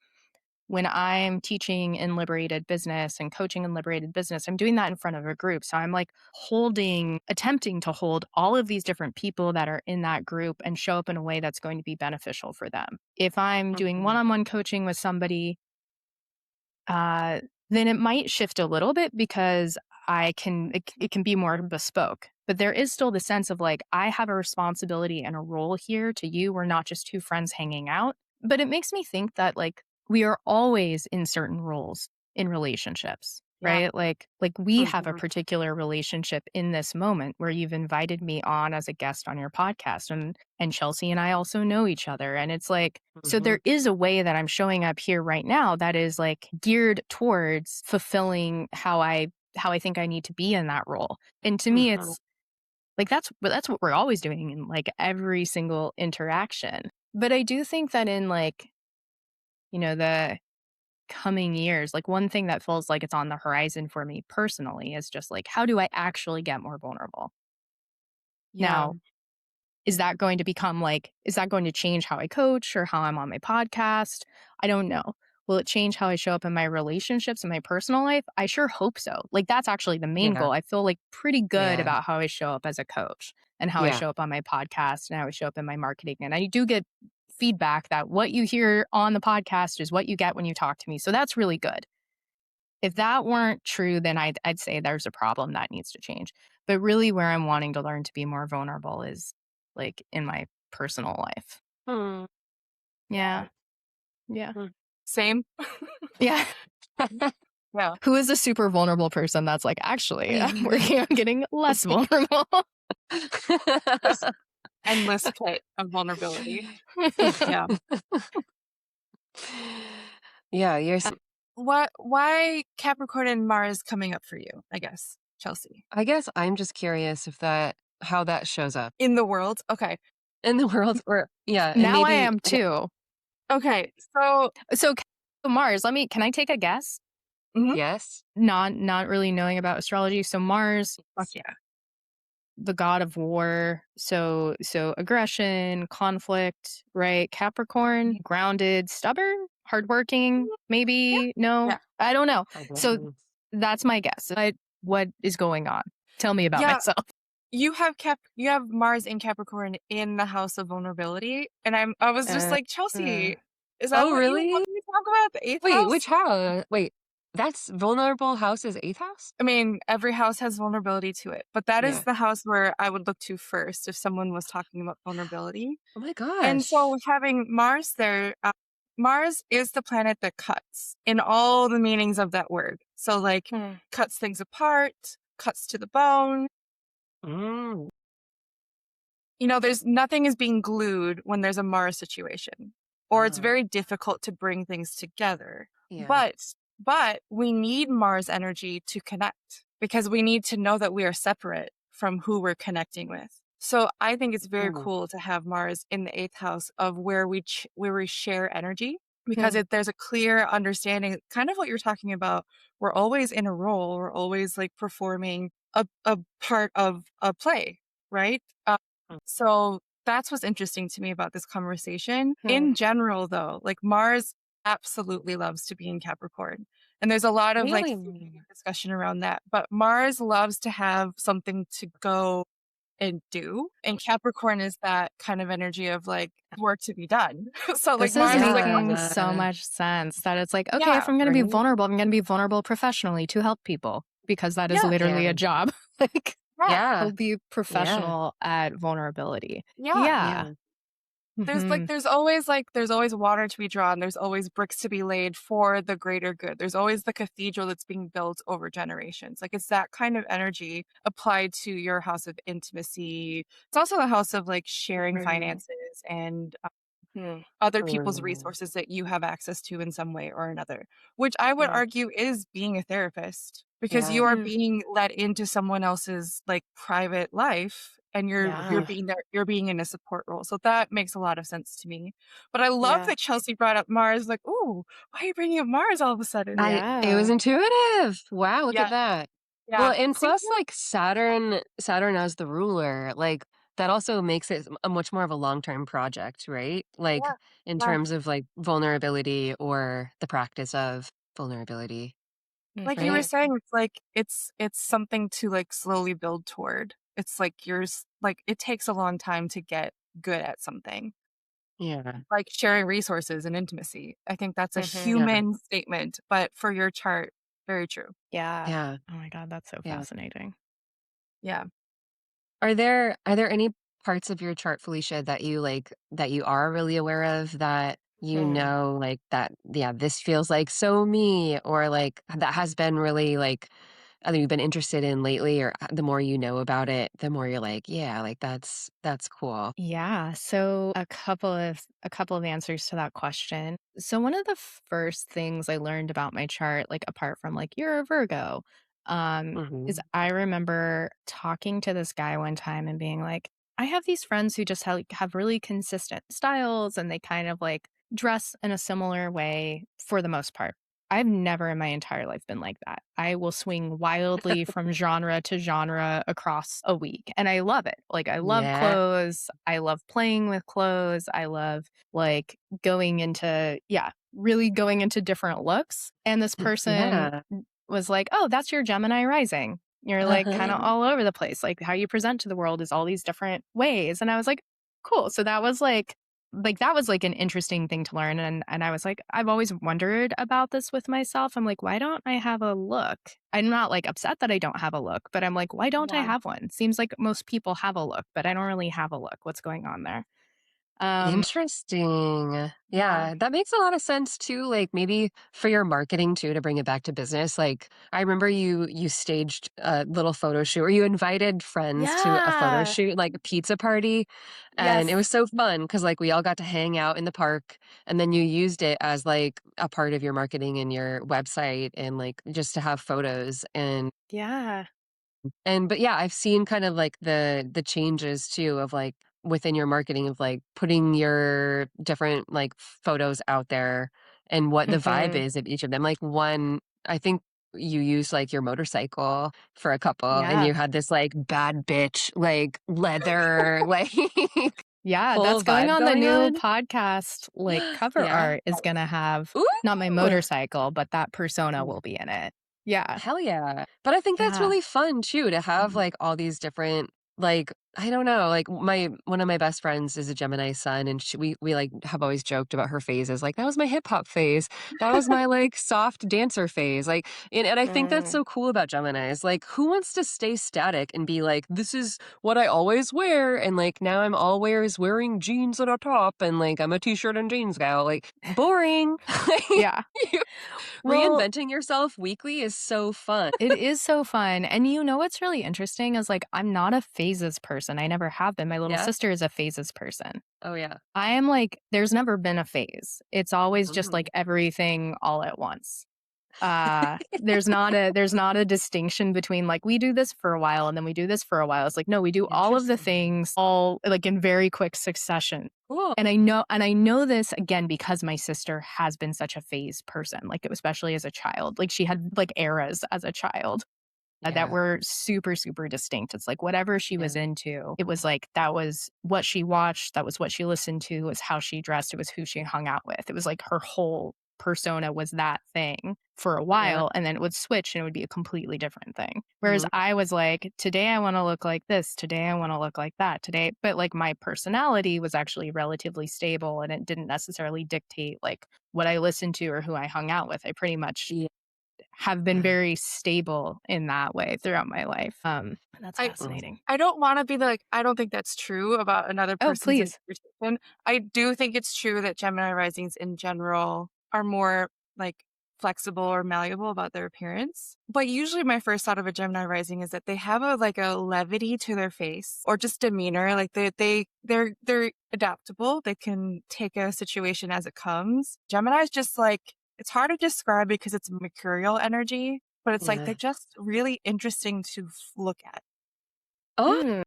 When I'm teaching in liberated business and coaching in liberated business, I'm doing that in front of a group. So I'm like attempting to hold all of these different people that are in that group and show up in a way that's going to be beneficial for them. If I'm doing one
Mhm.
on one coaching with somebody, uh, then it might shift a little bit because it can be more bespoke. But there is still the sense of like, I have a responsibility and a role here to you. We're not just two friends hanging out. But it makes me think that like we are always in certain roles in relationships,
Yeah.
right? Like we have a
Mhm.
particular relationship in this moment where you've invited me on as a guest on your podcast and Chelsea and I also know each other. And it's like, so
Mhm.
there is a way that I'm showing up here right now that is like geared towards fulfilling how I think I need to be in that role. And to me
Mhm.
it's like that's what we're always doing in like every single interaction. But I do think that in like, the coming years, like one thing that feels like it's on the horizon for me personally is just like how do I actually get more vulnerable?
Yeah.
Now, is that going to change how I coach or how I'm on my podcast? I don't know. Will it change how I show up in my relationships and my personal life? I sure hope so. Like that's actually the main
Yeah.
goal. I feel like pretty good
Yeah.
about how I show up as a coach and how I
Yeah.
show up on my podcast and how I show up in my marketing. And I do get feedback that what you hear on the podcast is what you get when you talk to me. So that's really good. If that weren't true, then I'd say there's a problem that needs to change. But really, where I'm wanting to learn to be more vulnerable is like in my personal life.
Hmm.
Yeah. Yeah.
Mm.
Same.
Yeah.
Yeah.
Who is a super vulnerable person that's like, actually, I'm working on getting less vulnerable?
endless pit of vulnerability. Yeah.
Yeah,
Why Capricorn and Mars coming up for you, I guess, Chelsea?
I guess I'm just curious if that how that shows up
In the world? Okay.
in the world or yeah, and
Now I
maybe
am too.
Okay. So,
So Mars, can I take a guess?
mhm,
yes.
Not really knowing about astrology. So Mars,
fuck yeah.
the god of war, so aggression, conflict, right? Capricorn, grounded, stubborn, hardworking,
Yeah.
maybe no,
Yeah.
I don't know. So
Hardworking.
that's my guess. What is going on? Tell me about
Yeah.
myself.
You have Mars in Capricorn in the house of vulnerability. And I was just
Uh,
like,
uh,
Chelsea, is that
oh,
what you want
really?
me to talk about? The eighth
Wait,
house?
which house? Wait, that's vulnerable house is 8th house?
I mean, every house has vulnerability to it, but that is
Yeah.
the house where I would look to first if someone was talking about vulnerability.
Oh my
And so
gosh.
having Mars there, Mars is the planet that cuts in all the meanings of that word. So like
Hmm.
cuts things apart, cuts to the bone.
Mm.
You know, there's nothing is being glued when there's a Mars situation, or it's
Oh,
very difficult to bring things together.
yeah.
But we need Mars energy to connect because we need to know that we are separate from who we're connecting with. So I think it's very
Mm.
cool to have Mars in the eighth house of where we share energy because
Hmm.
there's a clear understanding, kind of what you're talking about. We're always in a role. We're always like performing a part of a play, right? So that's what's interesting to me about this conversation.
Hmm.
In general, though, like Mars absolutely loves to be in Capricorn. And there's a lot of like
Really?
discussion around that. But Mars loves to have something to go and do. And Capricorn is that kind of energy of like work to be done. So like
This is
Mars is like,
making so
Yeah.
much sense that it's like, okay,
yeah,
if I'm going to be
Right?
vulnerable, I'm going to be vulnerable professionally to help people because that is
yeah,
literally
Yeah.
a job. Like,
yeah,
Yeah.
I'll be
Yeah.
professional at vulnerability.
yeah.
Yeah.
Yeah.
Hmm.
There's always water to be drawn. There's always bricks to be laid for the greater good. There's always the cathedral that's being built over generations. Like it's that kind of energy applied to your house of intimacy. It's also the house of like sharing
Mm.
finances and
Mm.
other people's
Mm.
resources that you have access to in some way or another, which I would
Mm.
argue is being a therapist because
Yeah.
you are
Hmm.
being let into someone else's like private life and you're
Yeah.
Mhm.
being there, you're being in a support role. So that makes a lot of sense to me. But I love
Yeah.
that Chelsea brought up Mars. Like, ooh, why are you bringing up Mars all of a sudden?
It was
Yeah.
intuitive. Wow, look at
Yeah,
that. Well,
yeah.
and
See,
plus like Saturn as the ruler, like that also makes it a much more of a long-term project, right? Like
yeah,
in
yeah.
terms of like vulnerability or the practice of vulnerability,
Like you were
Hmm.
right?
saying, it's like it's something to like slowly build toward. It's like yours. Like it takes a long time to get good at something.
Yeah.
Like sharing resources and intimacy. I think that's a
Hmm.
Yeah.
human statement, but for your chart, very true.
Yeah.
Yeah.
Oh my God, that's so
Yeah.
fascinating.
Yeah.
Are there any parts of your chart, Felicia, that you are really aware of that you
Hmm.
know like that yeah, this feels like so me or like that has been really like either you've been interested in lately or the more you know about it, the more you're like, yeah, like that's cool.
Yeah, so a couple of answers to that question. So one of the first things I learned about my chart, like apart from like you're a Virgo, is
Mhm.
I remember talking to this guy one time and being like, I have these friends who just have really consistent styles and they kind of like dress in a similar way for the most part. I've never in my entire life been like that. I will swing wildly from genre to genre across a week, and I love it. Like, I love
Yeah.
clothes. I love playing with clothes. I love, like, going into yeah, really going into different looks, and this person
Yeah.
was like, "Oh, that's your Gemini rising. You're, like, kinda
Uh-huh.
all over the place. Like, how you present to the world is all these different ways," and I was like, "Cool." So that was, that was, like, an interesting thing to learn, and I was like, I've always wondered about this with myself. I'm like, "Why don't I have a look?" I'm not, like, upset that I don't have a look, but I'm like, "Why don't I
Yeah.
have one?" Seems like most people have a look, but I don't really have a look. What's going on there? Um,
Interesting.
yeah.
Yeah, that makes a lot of sense too, like, maybe for your marketing too, to bring it back to business. Like, I remember you staged a little photo shoot, or you invited friends to a photo
Yeah.
shoot, like a pizza party, and it
Yes.
was so fun because, like, we all got to hang out in the park, and then you used it as, like, a part of your marketing and your website and, like, just to have photos,
Yeah.
but yeah, I've seen kind of like the changes too of like within your marketing of like putting your different like photos out there and what the vibe
Mhm.
is of each of them. Like one, I think you used like your motorcycle for a couple and
Yeah.
you had this like bad bitch like leather like
Yeah,
whole
that's going
vibe
on the
going
new
on.
podcast, like, cover
Yeah.
art is gonna have not my
Ooh.
motorcycle, but that persona will be in it. Yeah.
Hell yeah. But I think that's
Yeah.
really fun too to have like all these different like I don't know, like my one of my best friends is a Gemini sun and we like have always joked about her phases. Like that was my hip hop phase. That was my like soft dancer phase. Like and I think that's
Mm.
so cool about Geminis. Like who wants to stay static and be like this is what I always wear and like now I'm always wearing jeans and a top and like I'm a t-shirt and jeans gal. Like boring.
Yeah. Well,
Reinventing yourself weekly is so fun.
it is so fun, and you know what's really interesting is, like, I'm not a phases person, I never have been. My little
Yeah?
sister is a phases person.
Oh, yeah.
I am like, there's never been a phase. It's always just,
Mhm.
like, everything all at once. There's not a distinction between, like, we do this for a while and then we do this for a while. It's like, no, we do all of the
Interesting.
things all, like, in very quick succession.
Cool.
And I know this again because my sister has been such a phase person, like, especially as a child. Like, she had, like, eras as a child that
Yeah,
were super, super distinct. It's like whatever she was
yeah,
into, it was like that was what she watched, that was what she listened to, was how she dressed, it was who she hung out with. It was like her whole persona was that thing for a
yeah.
while, and then it would switch and it would be a completely different thing. Whereas
Mhm.
I was like, today I want to look like this, today I want to look like that, today. But like my personality was actually relatively stable and it didn't necessarily dictate like what I listened to or who I hung out with. I pretty much
Yeah.
have been very stable in that way throughout my life. And that's
I
Mm.
fascinating.
I don't wanna be like, I don't think that's true about another
Oh,
person's
please.
interpretation. I do think it's true that Gemini risings in general are more, like, flexible or malleable about their appearance. But usually my first thought of a Gemini rising is that they have a levity to their face or just demeanor, like, they're adaptable, they can take a situation as it comes. Gemini's just, like it's hard to describe because it's mercurial energy, but it's, like, they're
Yeah.
just really interesting to look at.
Oh,
Mm.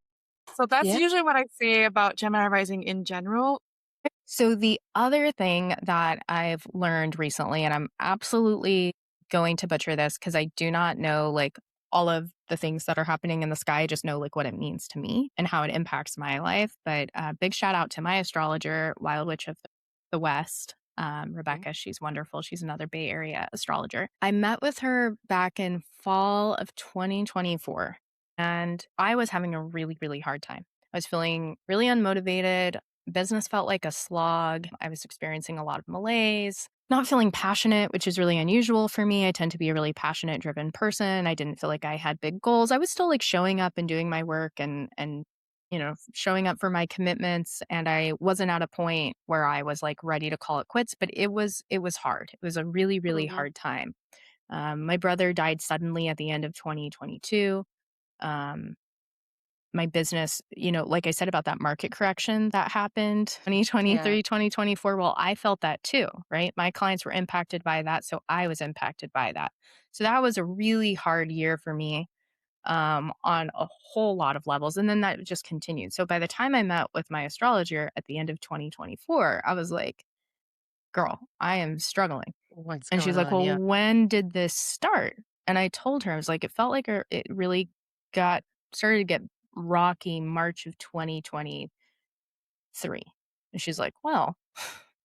So that's
yeah.
usually what I say about Gemini rising in general.
So the other thing that I've learned recently, and I'm absolutely going to butcher this because I do not know like all of the things that are happening in the sky. I just know like what it means to me and how it impacts my life. But big shout out to my astrologer, Wild Witch of the West.
Mhm.
Rebecca, she's wonderful. She's another Bay Area astrologer. I met with her back in fall of 2024, and I was having a really, really hard time. I was feeling really unmotivated. Business felt like a slog. I was experiencing a lot of malaise, not feeling passionate, which is really unusual for me. I tend to be a really passionate, driven person. I didn't feel like I had big goals. I was still like showing up and doing my work and showing up for my commitments, and I wasn't at a point where I was like ready to call it quits, but it was hard. It was a really, really
Mhm.
hard time. My brother died suddenly at the end of 2022. Um, my business, like I said about that market correction that happened
Yeah.
2023, 2024, well, I felt that too, right? My clients were impacted by that, so I was impacted by that. So that was a really hard year for me on a whole lot of levels. And then that just continued. So by the time I met with my astrologer at the end of 2024, I was like, girl, I am struggling.
What's
And she's
going
like,
on?
well,
Yeah.
when did this start? And I told her, I was like, it felt like it really got started to get rocky March of 2023. And she's like, well,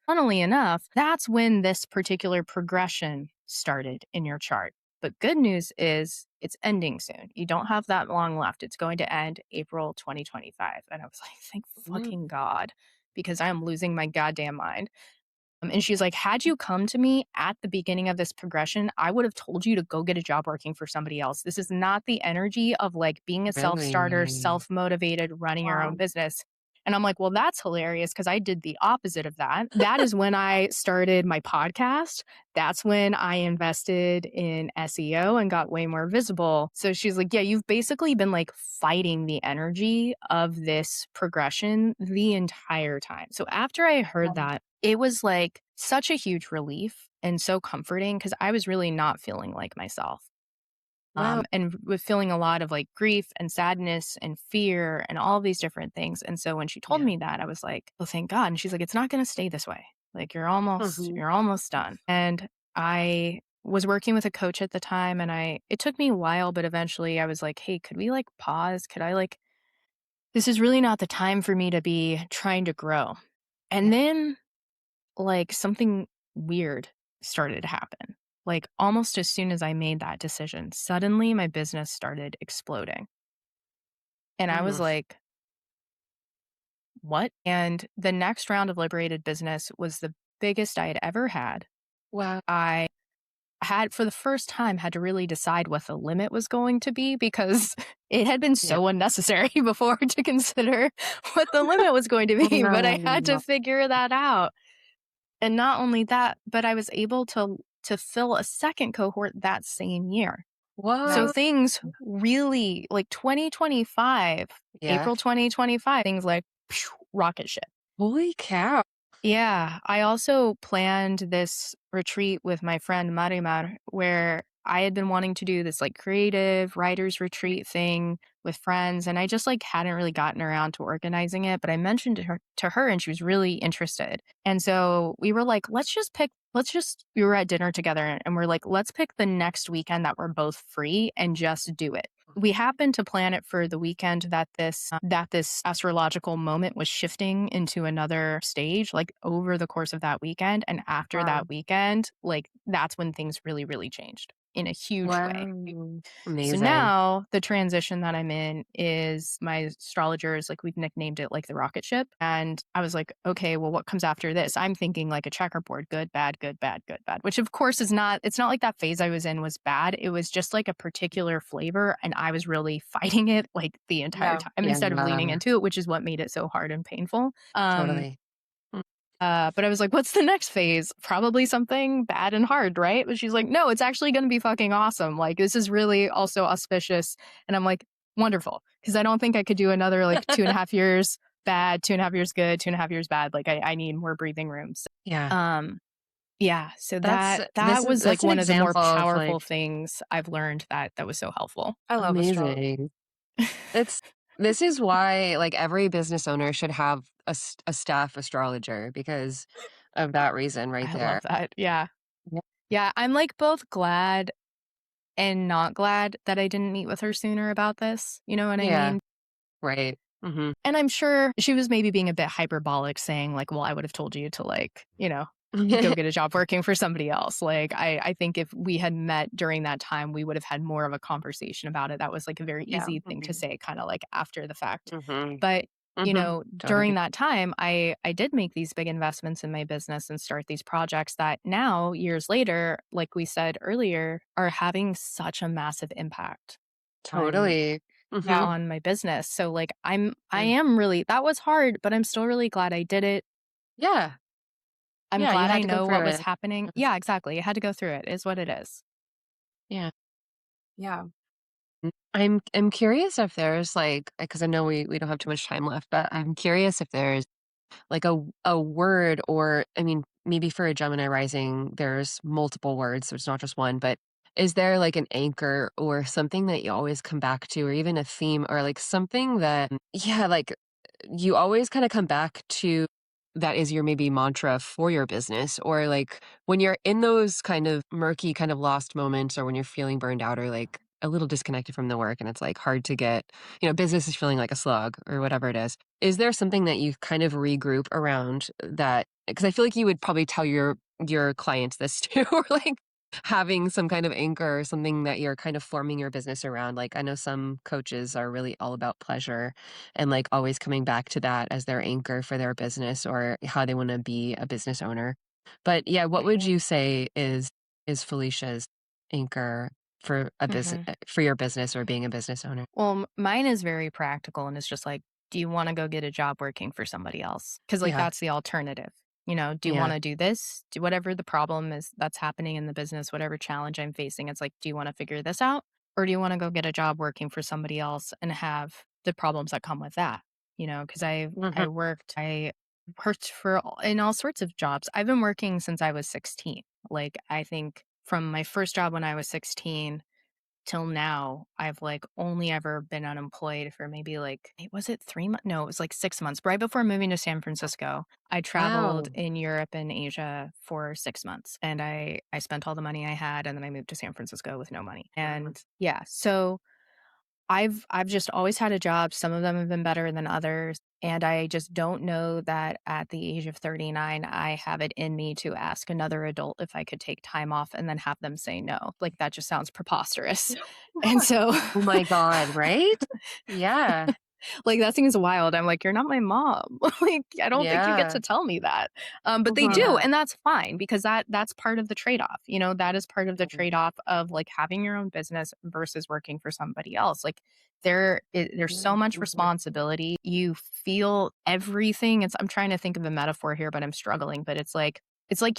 funnily enough, that's when this particular progression started in your chart. But good news is it's ending soon. You don't have that long left. It's going to end April 2025. And I was like, thank
Mhm.
fucking God, because I am losing my goddamn mind. And she's like, had you come to me at the beginning of this progression, I would have told you to go get a job working for somebody else. This is not the energy of like being a self starter,
Really?
self motivated, running your own
Wow.
business. And I'm like, well, that's hilarious because I did the opposite of that. That is when I started my podcast. That's when I invested in SEO and got way more visible. So she's like, yeah, you've basically been like fighting the energy of this progression the entire time. So after I heard that, it was like such a huge relief and so comforting because I was really not feeling like myself.
Wow.
And with feeling a lot of like grief and sadness and fear and all these different things. And so when she told
Yeah.
me that, I was like, well, thank God. And she's like, it's not going to stay this way. Like
Mhm.
you're almost done. And I was working with a coach at the time and it took me a while, but eventually I was like, hey, could we like pause? Could I like, this is really not the time for me to be trying to grow. And
Yeah.
then like something weird started to happen. Like almost as soon as I made that decision, suddenly my business started exploding. And I was
Mm.
like, what? And the next round of Liberated Business was the biggest I had ever had.
Wow.
I had, for the first time, had to really decide what the limit was going to be because it had been
Yeah.
so unnecessary before to consider what the limit was going to
Oh,
be. But I had to
no.
figure that out. And not only that, but I was able to fill a second cohort that same year. So
What?
Nice.
things really like 2025,
Yeah.
April 2025, things like rocket ship.
Holy cow.
Yeah, I also planned this retreat with my friend Marimar, where I had been wanting to do this like creative writers retreat thing with friends, and I just like hadn't really gotten around to organizing it. But I mentioned to her, and she was really interested. And so we were like, we were at dinner together, and we're like, let's pick the next weekend that we're both free and just do it. We happened to plan it for the weekend that this astrological moment was shifting into another stage, like over the course of that weekend. And after
Wow.
that weekend, like that's when things really, really changed in a huge way.
Wow.
So
Amazing.
now the transition that I'm in is my astrologers, like we've nicknamed it like the rocket ship. And I was like, okay, well, what comes after this? I'm thinking like a checkerboard, good, bad, good, bad, good, bad, which of course it's not like that phase I was in was bad. It was just like a particular flavor. And I was really fighting it like the entire
Yeah.
time
Yeah.
instead of leaning into it, which is what made it so hard and painful.
Totally. Mm.
But I was like, what's the next phase? Probably something bad and hard, right? But she's like, no, it's actually going to be fucking awesome. Like, this is really also auspicious. And I'm like, wonderful. Because I don't think I could do another like 2.5 years bad, 2.5 years good, 2.5 years bad. Like, I need more breathing room. So,
Yeah.
yeah. So
That's
that was like
that's an
one of the more
example of
powerful
like
things I've learned that was so helpful.
I love astrology.
amazing. It's this is why like every business owner should have a staff astrologer because of that reason right
I
there.
love that. Yeah.
Yeah.
Yeah. I'm like both glad and not glad that I didn't meet with her sooner about this. You know what I
Yeah.
mean?
Right. Mhm.
And I'm sure she was maybe being a bit hyperbolic, saying, like, well, I would have told you to, like, go get a job working for somebody else. Like, I think if we had met during that time, we would have had more of a conversation about it. That was like a very
Yeah.
easy thing to say, kind of like after the fact.
Mhm.
But,
Mhm.
during
Totally.
that time, I did make these big investments in my business and start these projects that now, years later, like we said earlier, are having such a massive impact on
Totally. Mhm.
Yeah.
on my business. So like I
Yeah.
am really that was hard, but I'm still really glad I did it.
Yeah.
I'm
Yeah, you
glad
had
I
to go
know what
through
was
it.
happening. Yeah, exactly. I had to go through it. Is what it is.
Yeah.
Yeah.
I'm curious if there's like because I know we don't have too much time left, but I'm curious if there's like a word or I mean, maybe for a Gemini rising, there's multiple words, so it's not just one, but is there like an anchor or something that you always come back to or even a theme or like something that yeah, like you always kind of come back to that is your maybe mantra for your business or like when you're in those kind of murky kind of lost moments or when you're feeling burned out or like a little disconnected from the work and it's like hard to get business is feeling like a slug or whatever it is there something that you kind of regroup around that because I feel like you would probably tell your clients this too or like having some kind of anchor or something that you're kind of forming your business around like I know some coaches are really all about pleasure and like always coming back to that as their anchor for their business or how they want to be a business owner. But yeah, what would
Mhm.
you say is Felicia's anchor for a business
Mhm.
for your business or being a business owner?
Well, mine is very practical and it's just like do you wanna go get a job working for somebody else? Because like,
Yeah.
that's the alternative. Do you
Yeah.
wanna do this? Do whatever the problem is that's happening in the business, whatever challenge I'm facing, it's like, do you wanna figure this out? Or do you wanna go get a job working for somebody else and have the problems that come with that? Because
Mhm.
I worked for all in all sorts of jobs. I've been working since I was 16. Like, I think from my first job when I was 16 till now, I've, like, only ever been unemployed for maybe, like was it 3 months? No, it was, like, 6 months. Right before moving to San Francisco, I traveled
Wow.
in Europe and Asia for 6 months, and I spent all the money I had, and then I moved to San Francisco with no money. And, yeah, so I've just always had a job. Some of them have been better than others, and I just don't know that at the age of 39, I have it in me to ask another adult if I could take time off and then have them say no. Like, that just sounds preposterous. And so
Oh my god, right? Yeah.
like, that seems wild. I'm like, "You're not my mom." Like, I don't think you get
Yeah.
to tell me that. But they do,
Mhm.
and that's fine because that's part of the trade-off, that is part of the
Mhm.
trade-off of, like, having your own business versus working for somebody else. Like, there's so much
Mhm.
responsibility. You feel everything. I'm trying to think of a metaphor here, but I'm struggling, but it's like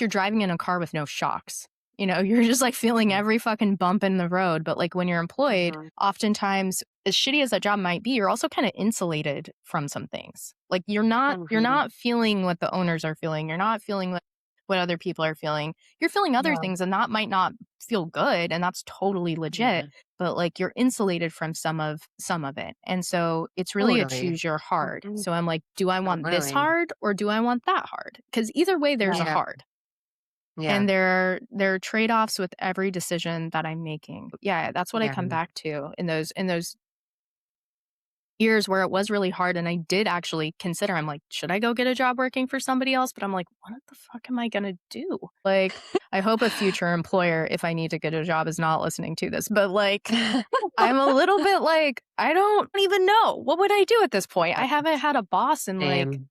you're driving in a car with no shocks. You're just, like, feeling
Mhm.
every fucking bump in the road, but, like, when you're employed,
Mhm.
oftentimes as shitty as that job might be, you're also kinda insulated from some things. Like, you're not
Mhm.
feeling what the owners are feeling, you're not feeling what other people are feeling. You're feeling other
Yeah.
things, and that might not feel good, and that's totally legit,
Yeah.
but, like, you're insulated from some of it, and so it's really a
Totally.
choose your hard.
Mhm.
So I'm like, "Do I want this
Totally.
hard, or do I want that hard?" Because either way, there's a
Yeah.
hard.
Yeah.
And there are trade-offs with every decision that I'm making. Yeah, that's what I
Yeah.
come back to in those years where it was really hard, and I did actually consider, I'm like, "Should I go get a job working for somebody else?" But I'm like, "What the fuck am I gonna do?" Like, I hope a future employer, if I need to get a job, is not listening to this, but, like, I'm a little bit like, I don't even know. What would I do at this point? I haven't had a boss in, like
Same.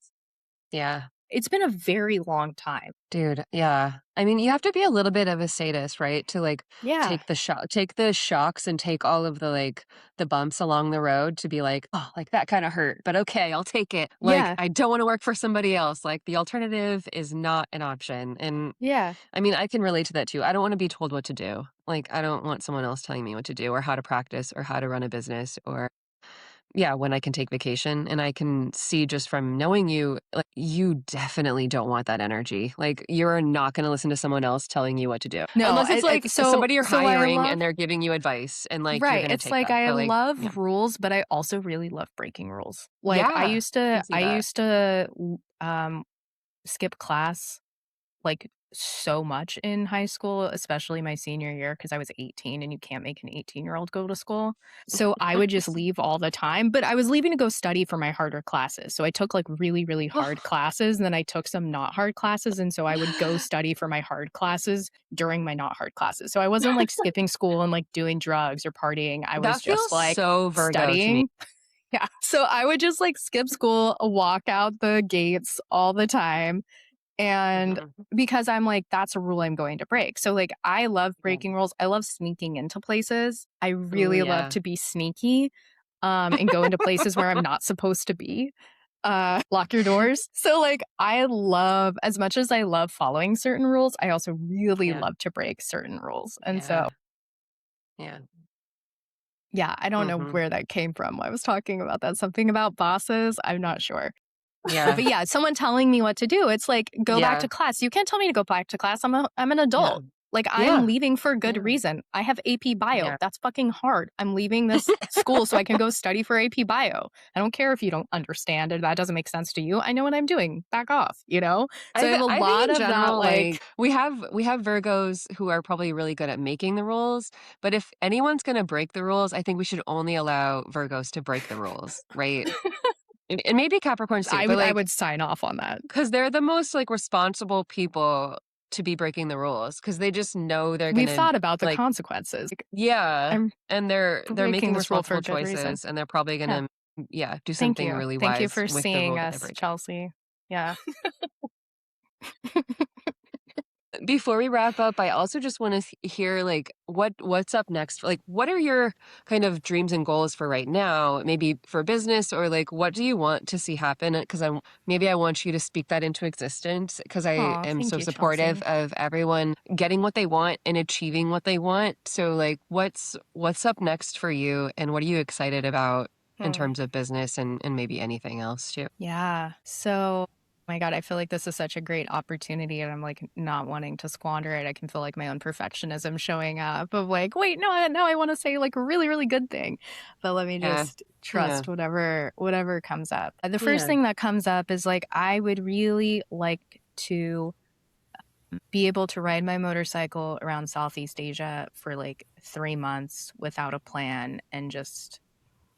Yeah.
it's been a very long time.
Dude, yeah. I mean, you have to be a little bit of a sadist, right? To like
Yeah.
take the shocks and take all of the like the bumps along the road to be like, oh, like that kind of hurt, but okay, I'll take it. Like,
Yeah.
I don't want to work for somebody else. Like, the alternative is not an option. And
Yeah.
I mean, I can relate to that too. I don't want to be told what to do. Like, I don't want someone else telling me what to do or how to practice or how to run a business or yeah, when I can take vacation, and I can see just from knowing you, like, you definitely don't want that energy. Like, you're not gonna listen to someone else telling you what to do.
No,
Unless it's, like,
so
somebody you're
so I
hiring and
love
they're giving you advice, and, like, you're
right,
gonna
it's
take
like
that.
I
But, like yeah.
love rules, but I also really love breaking rules. Like, I
Yeah.
used
I
to
can see
I
that.
used to, skip class like, so much in high school, especially my senior year, because I was 18 and you can't make an 18-year-old go to school. So, I would just leave all the time, but I was leaving to go study for my harder classes. So, I took, like, really, really hard classes, and then I took some not hard classes, and so I would go study for my hard classes during my not hard classes. So, I wasn't, like, skipping school and, like, doing drugs or partying. I was
That
just,
feels
like,
so Virgo to me.
studying. Yeah. So, I would just, like, skip school, walk out the gates all the time, and
Mhm.
because I'm like, that's a rule I'm going to break. So, like, I love
Yeah.
breaking rules. I love sneaking into places. I
Ooh,
really love
yeah.
to be sneaky, and go into places where I'm not supposed to be. Lock your doors. So, like, I love as much as I love following certain rules, I also really
Yeah.
love to break certain rules. And so,
Yeah. Yeah.
yeah, I don't know
Mhm.
where that came from. I was talking about that. Something about bosses. I'm not sure.
Yeah.
But yeah, someone telling me what to do, it's like, "Go back
Yeah.
to class." You can't tell me to go back to class. I'm an
Yeah.
adult. Like, I'm
Yeah.
leaving for a good
Yeah.
reason. I have AP Bio.
Yeah.
That's fucking hard. I'm leaving this school so I can go study for AP Bio. I don't care if you don't understand or that doesn't make sense to you. I know what I'm doing. Back off, you know? So I have a
I think
lot
in
of that,
general,
like
like we have Virgos who are probably really good at making the rules, but if anyone's gonna break the rules, I think we should only allow Virgos to break the rules, right? And maybe Capricorns too,
I
but
would I
like
would sign off on that.
because they're the most like responsible people to be breaking the rules because they just know they're
We've
gonna
thought about the
like
consequences. Like,
yeah,
I'm
and they're
breaking
making
this rule for a
responsible
good reason.
choices and they're probably
Yeah.
gonna yeah do
Thank
something
you.
really
Thank you
wise
for
with the
seeing
rule that they're
us,
breaking.
Chelsea. Yeah.
Before we wrap up, I also just want to hear like what's up next. Like, what are your kind of dreams and goals for right now? Maybe for business, or like, what do you want to see happen? Because I want you to speak that into existence. Because I
Oh,
am
thank
so
you,
supportive
Chelsea.
of everyone getting what they want and achieving what they want. So, like, what's up next for you, and what are you excited about in
Hmm.
terms of business and maybe anything else too?
Yeah. So, my God, I feel like this is such a great opportunity and I'm like not wanting to squander it. I can feel like my own perfectionism showing up of like, wait, no, now I want to say like a really, really good thing. But let me
Yeah,
just
yeah,
trust whatever comes up. The first
yeah.
thing that comes up is like I would really like to be able to ride my motorcycle around Southeast Asia for like 3 months without a plan and just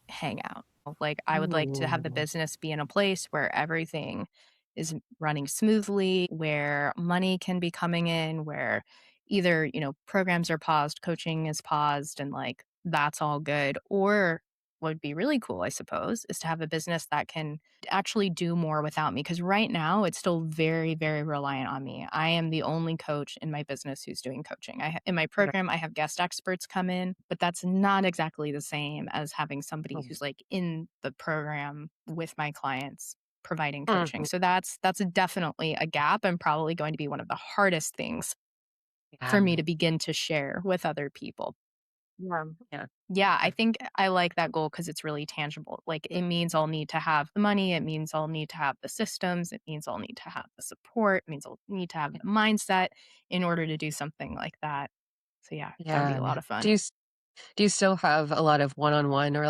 hang out. Like, I would like to have the
Ooh,
business be in a place where everything is running smoothly, where money can be coming in, where either, programs are paused, coaching is paused, and like that's all good. Or what would be really cool, I suppose, is to have a business that can actually do more without me. Because right now it's still very, very reliant on me. I am the only coach in my business who's doing coaching. In my
right.
program, I have guest experts come in, but that's not exactly the same as having somebody who's like in the program with my clients providing coaching.
Mhm.
So that's definitely a gap and probably going to be one of the hardest things
Yeah,
for me to begin to share with other people.
yeah, yeah.
Yeah, I think I like that goal because it's really tangible. Like, it means I'll need to have the money, it means I'll need to have the systems, it means I'll need to have the support, it means I'll need to have the mindset in order to do something like that. So, yeah, that would be a
Yeah.
lot of fun.
Do you still have a lot of one-on-one or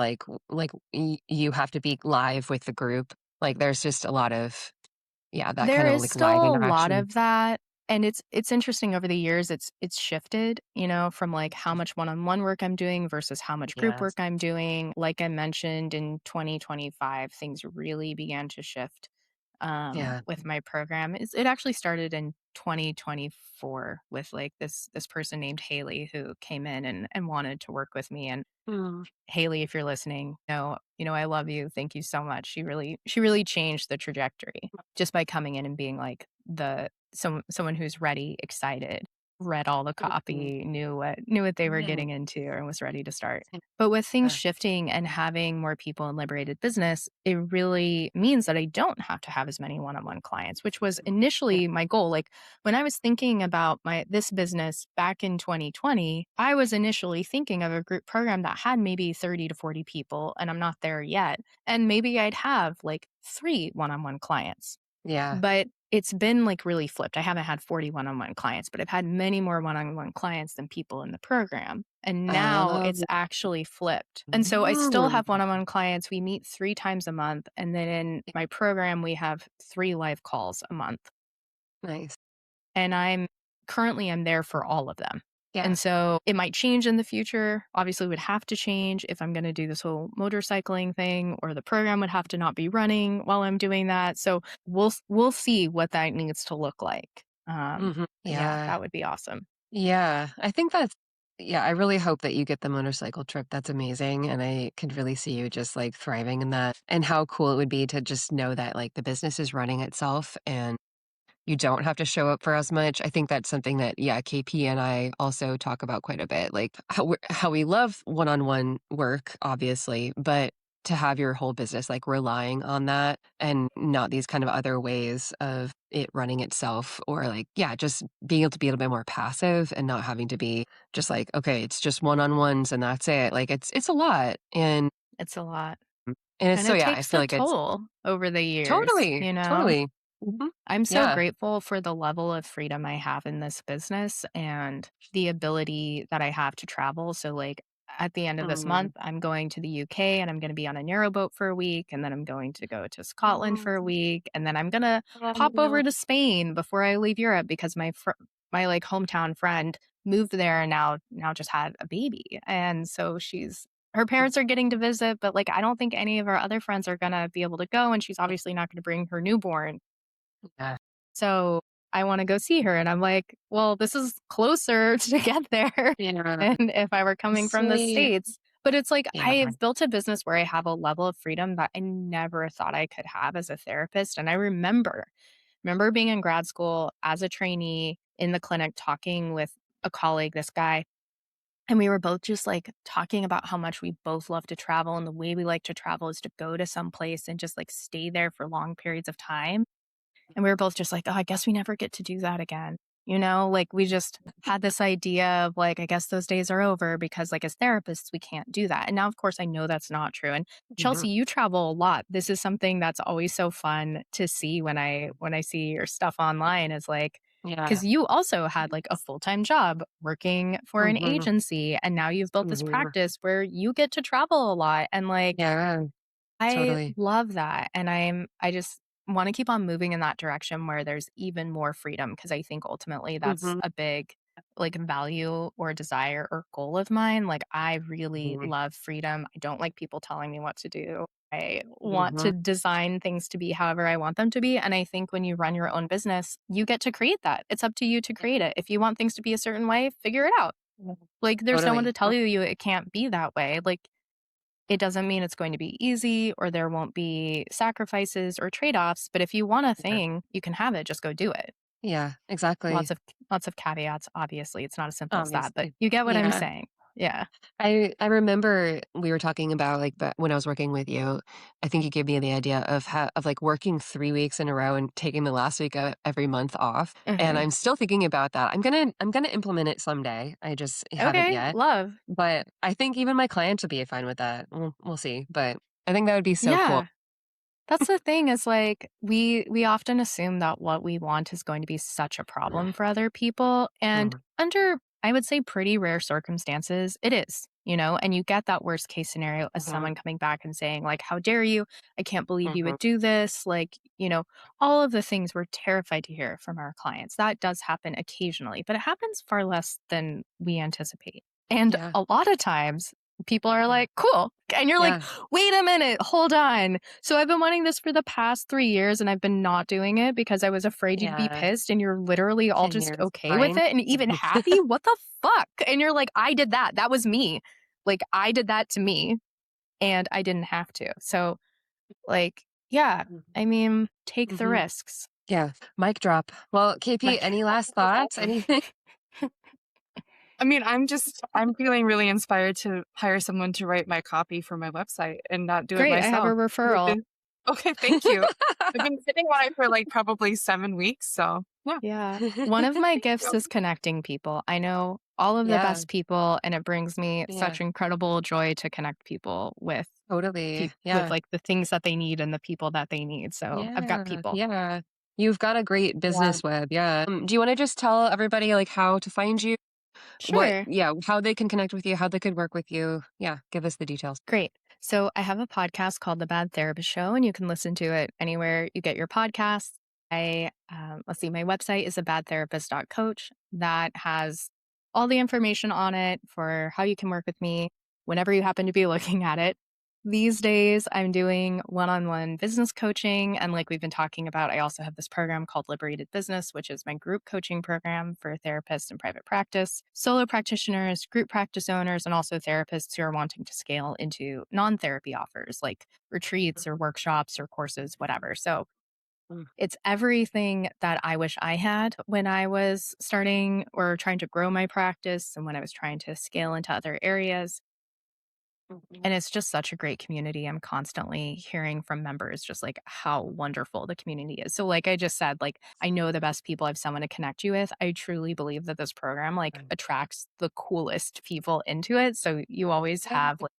you have to be live with the group? Like there's just a lot of that
There
kind of
is
like live
still a lot
interaction.
of that, and it's interesting over the years, it's shifted, from, like, how much one-on-one work I'm doing versus how much group work
Yes.
I'm doing. Like I mentioned, in 2025, things really began to shift,
Yeah.
with my program. It actually started in 2024 with, like, this person named Haley who came in and wanted to work with me, and
Mm.
Haley, if you're listening, I love you. Thank you so much. She really changed the trajectory just by coming in and being like someone who's ready, excited, read all the
Mhm.
copy, knew what they were
Yeah.
getting into and was ready to start. But with things
Yeah.
shifting and having more people in liberated business, it really means that I don't have to have as many one-on-one clients, which was
Yeah.
initially my goal. Like, when I was thinking about my this business back in 2020, I was initially thinking of a group program that had maybe 30 to 40 people, and I'm not there yet. And maybe I'd have like 3 one-on-one clients.
Yeah.
But it's been like really flipped. I haven't had 40 one-on-one clients, but I've had many more one-on-one clients than people in the program. And now it's
Um,
actually flipped. And so I still
mm.
have one-on-one clients. We meet 3 times a month. And then in my program, we have 3 live calls a month.
Nice.
And I'm there for all of them.
Yeah.
And so it might change in the future. Obviously, it would have to change if I'm going to do this whole motorcycling thing, or the program would have to not be running while I'm doing that. So we'll see what that needs to look like. But yeah,
Yeah.
that would be awesome.
Yeah. I really hope that you get the motorcycle trip. That's amazing. And I could really see you just like thriving in that and how cool it would be to just know that like the business is running itself and you don't have to show up for as much. I think that's something that, yeah, KP and I also talk about quite a bit. Like how we love one-on-one work, obviously, but to have your whole business like relying on that and not these kind of other ways of it running itself or like, yeah, just being able to be a little bit more passive and not having to be just like, okay, it's just one-on-ones and that's it. Like it's a lot.
It's a lot.
And it's
And
so,
it
yeah, I
takes
feel
a
like it's
toll over the years,
totally, totally. Mhm.
I'm so
Yeah.
grateful for the level of freedom I have in this business and the ability that I have to travel. So, like, at the end of this
Mm.
month, I'm going to the UK and I'm going to be on a narrowboat for a week. And then I'm going to go to Scotland for a week. And then I'm going to pop over to Spain before I leave Europe because my like hometown friend moved there and now just had a baby. And so her parents are getting to visit, but like I don't think any of our other friends are going to be able to go. And she's obviously not going to bring her newborn.
Yeah.
So, I wanna go see her, and I'm like, "Well, this is closer to get there
Yeah.
than if I were coming from the
Sweet.
States." But it's like,
Yeah.
I've built a business where I have a level of freedom that I never thought I could have as a therapist, and I remember remember being in grad school as a trainee in the clinic talking with a colleague, this guy, and we were both just like talking about how much we both love to travel. And the way we like to travel is to go to some place and just like stay there for long periods of time. And we were both just like, "Oh, I guess we never get to do that again." Like we just had this idea of like, I guess those days are over because like as therapists, we can't do that. And now, of course, I know that's not true. And
Mhm.
Chelsea, you travel a lot. This is something that's always so fun to see when I see your stuff online is like,
Yeah.
because you also had like a full-time job working for an
Mhm.
agency and now you've built this
Mhm.
practice where you get to travel a lot and like
Yeah,
I
totally.
love that, and I just wanna keep on moving in that direction where there's even more freedom because I think ultimately that's
Mhm.
a big, like, value or desire or goal of mine, like, I really
Mhm.
love freedom, I don't like people telling me what to do, I want
Mhm.
to design things to be however I want them to be, and I think when you run your own business, you get to create that, it's up to you to create it, if you want things to be a certain way, figure it out, like, there's no one
Totally.
to tell you it can't be that way, like, it doesn't mean it's going to be easy or there won't be sacrifices or trade-offs, but if you want a
Yeah.
thing, you can have it, just go do it.
Yeah, exactly.
Lots of caveats, obviously, it's not as simple as that, but
Obviously.
you get what I'm
Yeah.
saying. Yeah.
I remember we were talking about, like, when I was working with you, I think you gave me the idea of like, working 3 weeks in a row and taking the last week of every month off, and
Mhm.
I'm still thinking about that. I'm gonna implement it someday. I just haven't
Okay,
yet,
love.
but I think even my clients would be fine with that. We'll see, but I think that would be so cool.
Yeah. That's the thing is like we often assume that what we want is going to be such a problem for other people and
Mhm.
under I would say pretty rare circumstances it is, and you get that worst case scenario as
Mhm.
someone coming back and saying like how dare you? I can't believe you
Mhm.
would do this, like, all of the things we're terrified to hear from our clients. That does happen occasionally, but it happens far less than we anticipate. And
Yeah.
a lot of times people are like, "Cool." And you're like,
Yeah.
"Wait a minute, hold on." So I've been wanting this for the past 3 years, and I've been not doing it because I was afraid you'd be
Yeah.
pissed, and you're literally all
10
just
years,
okay with
fine.
it and even happy? What the fuck? And you're like, "I did that. That was me. Like, I did that to me, and I didn't have to." So, like, yeah, I mean, take the
Mhm.
risks.
Yeah, mic drop. Well, KP,
Like
any last thoughts? Anything?
I mean, I'm feeling really inspired to hire someone to write my copy for my website and not do it
Great, I have a
myself. I've
referral.
been Okay, thank you. I've been sitting on it for, like, probably 7 weeks, so yeah.
Yeah. One of my
Thank
gifts
you.
is connecting people. I know all of the
Yeah,
best people, and it brings me
yeah,
such incredible joy to connect people with
totally.
with
Yeah,
like the things that they need and the people that they need. So I've got
yeah,
people.
yeah. You've got a great
Yeah.
business web, yeah. Do you wanna just tell everybody, like, how to find you?
Sure.
How they can connect with you, how they could work with you? Yeah, give us the details.
Great. So I have a podcast called The Bad Therapist Show, and you can listen to it anywhere you get your podcasts. Let's see, my website is abadtherapist.coach. That has all the information on it for how you can work with me whenever you happen to be looking at it. These days, I'm doing one on one business coaching. And like we've been talking about, I also have this program called Liberated Business, which is my group coaching program for therapists in private practice, solo practitioners, group practice owners, and also therapists who are wanting to scale into non therapy offers like retreats or workshops or courses, whatever. So
Mm,
it's everything that I wish I had when I was starting or trying to grow my practice and when I was trying to scale into other areas.
mhm.
And it's just such a great community. I'm constantly hearing from members just like how wonderful the community is. So like I just said, like I know the best people, I have someone to connect you with. I truly believe that this program like
Right.
attracts the coolest people into it. So you always
Yeah,
have like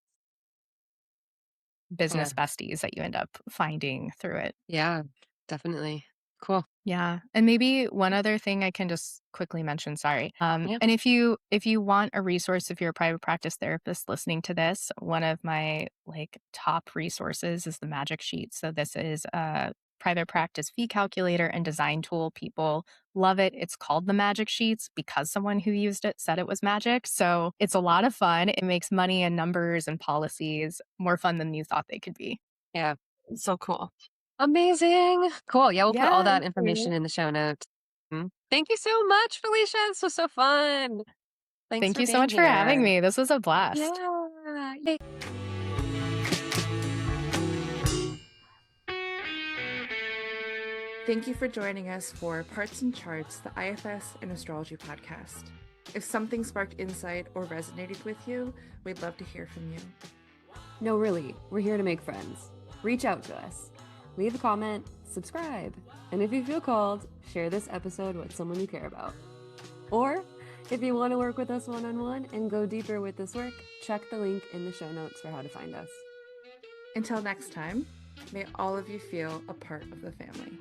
yeah,
business besties that you end up finding through it.
yeah, definitely. Cool.
Yeah, and maybe one other thing I can just quickly mention, sorry.
Yeah.
And if you want a resource, if you're a private practice therapist listening to this, one of my like top resources is the Magic Sheet. So this is a private practice fee calculator and design tool. People love it. It's called the Magic Sheets because someone who used it said it was magic. So it's a lot of fun. It makes money and numbers and policies more fun than you thought they could be.
Yeah.
So cool.
Amazing. Cool. Yeah, we'll put all
Yeah.
that information in the show notes. Thank you so much, Felicia. This was so fun. Thanks
Thank
for
you so
being
much for having
here.
me. This was a blast.
Yeah. Yay.
Thank you for joining us for Parts and Charts, the IFS and Astrology podcast. If something sparked insight or resonated with you, we'd love to hear from you.
No, really, we're here to make friends. Reach out to us. Leave a comment, subscribe, and if you feel called, share this episode with someone you care about. Or, if you want to work with us one-on-one and go deeper with this work, check the link in the show notes for how to find us.
Until next time, may all of you feel a part of the family.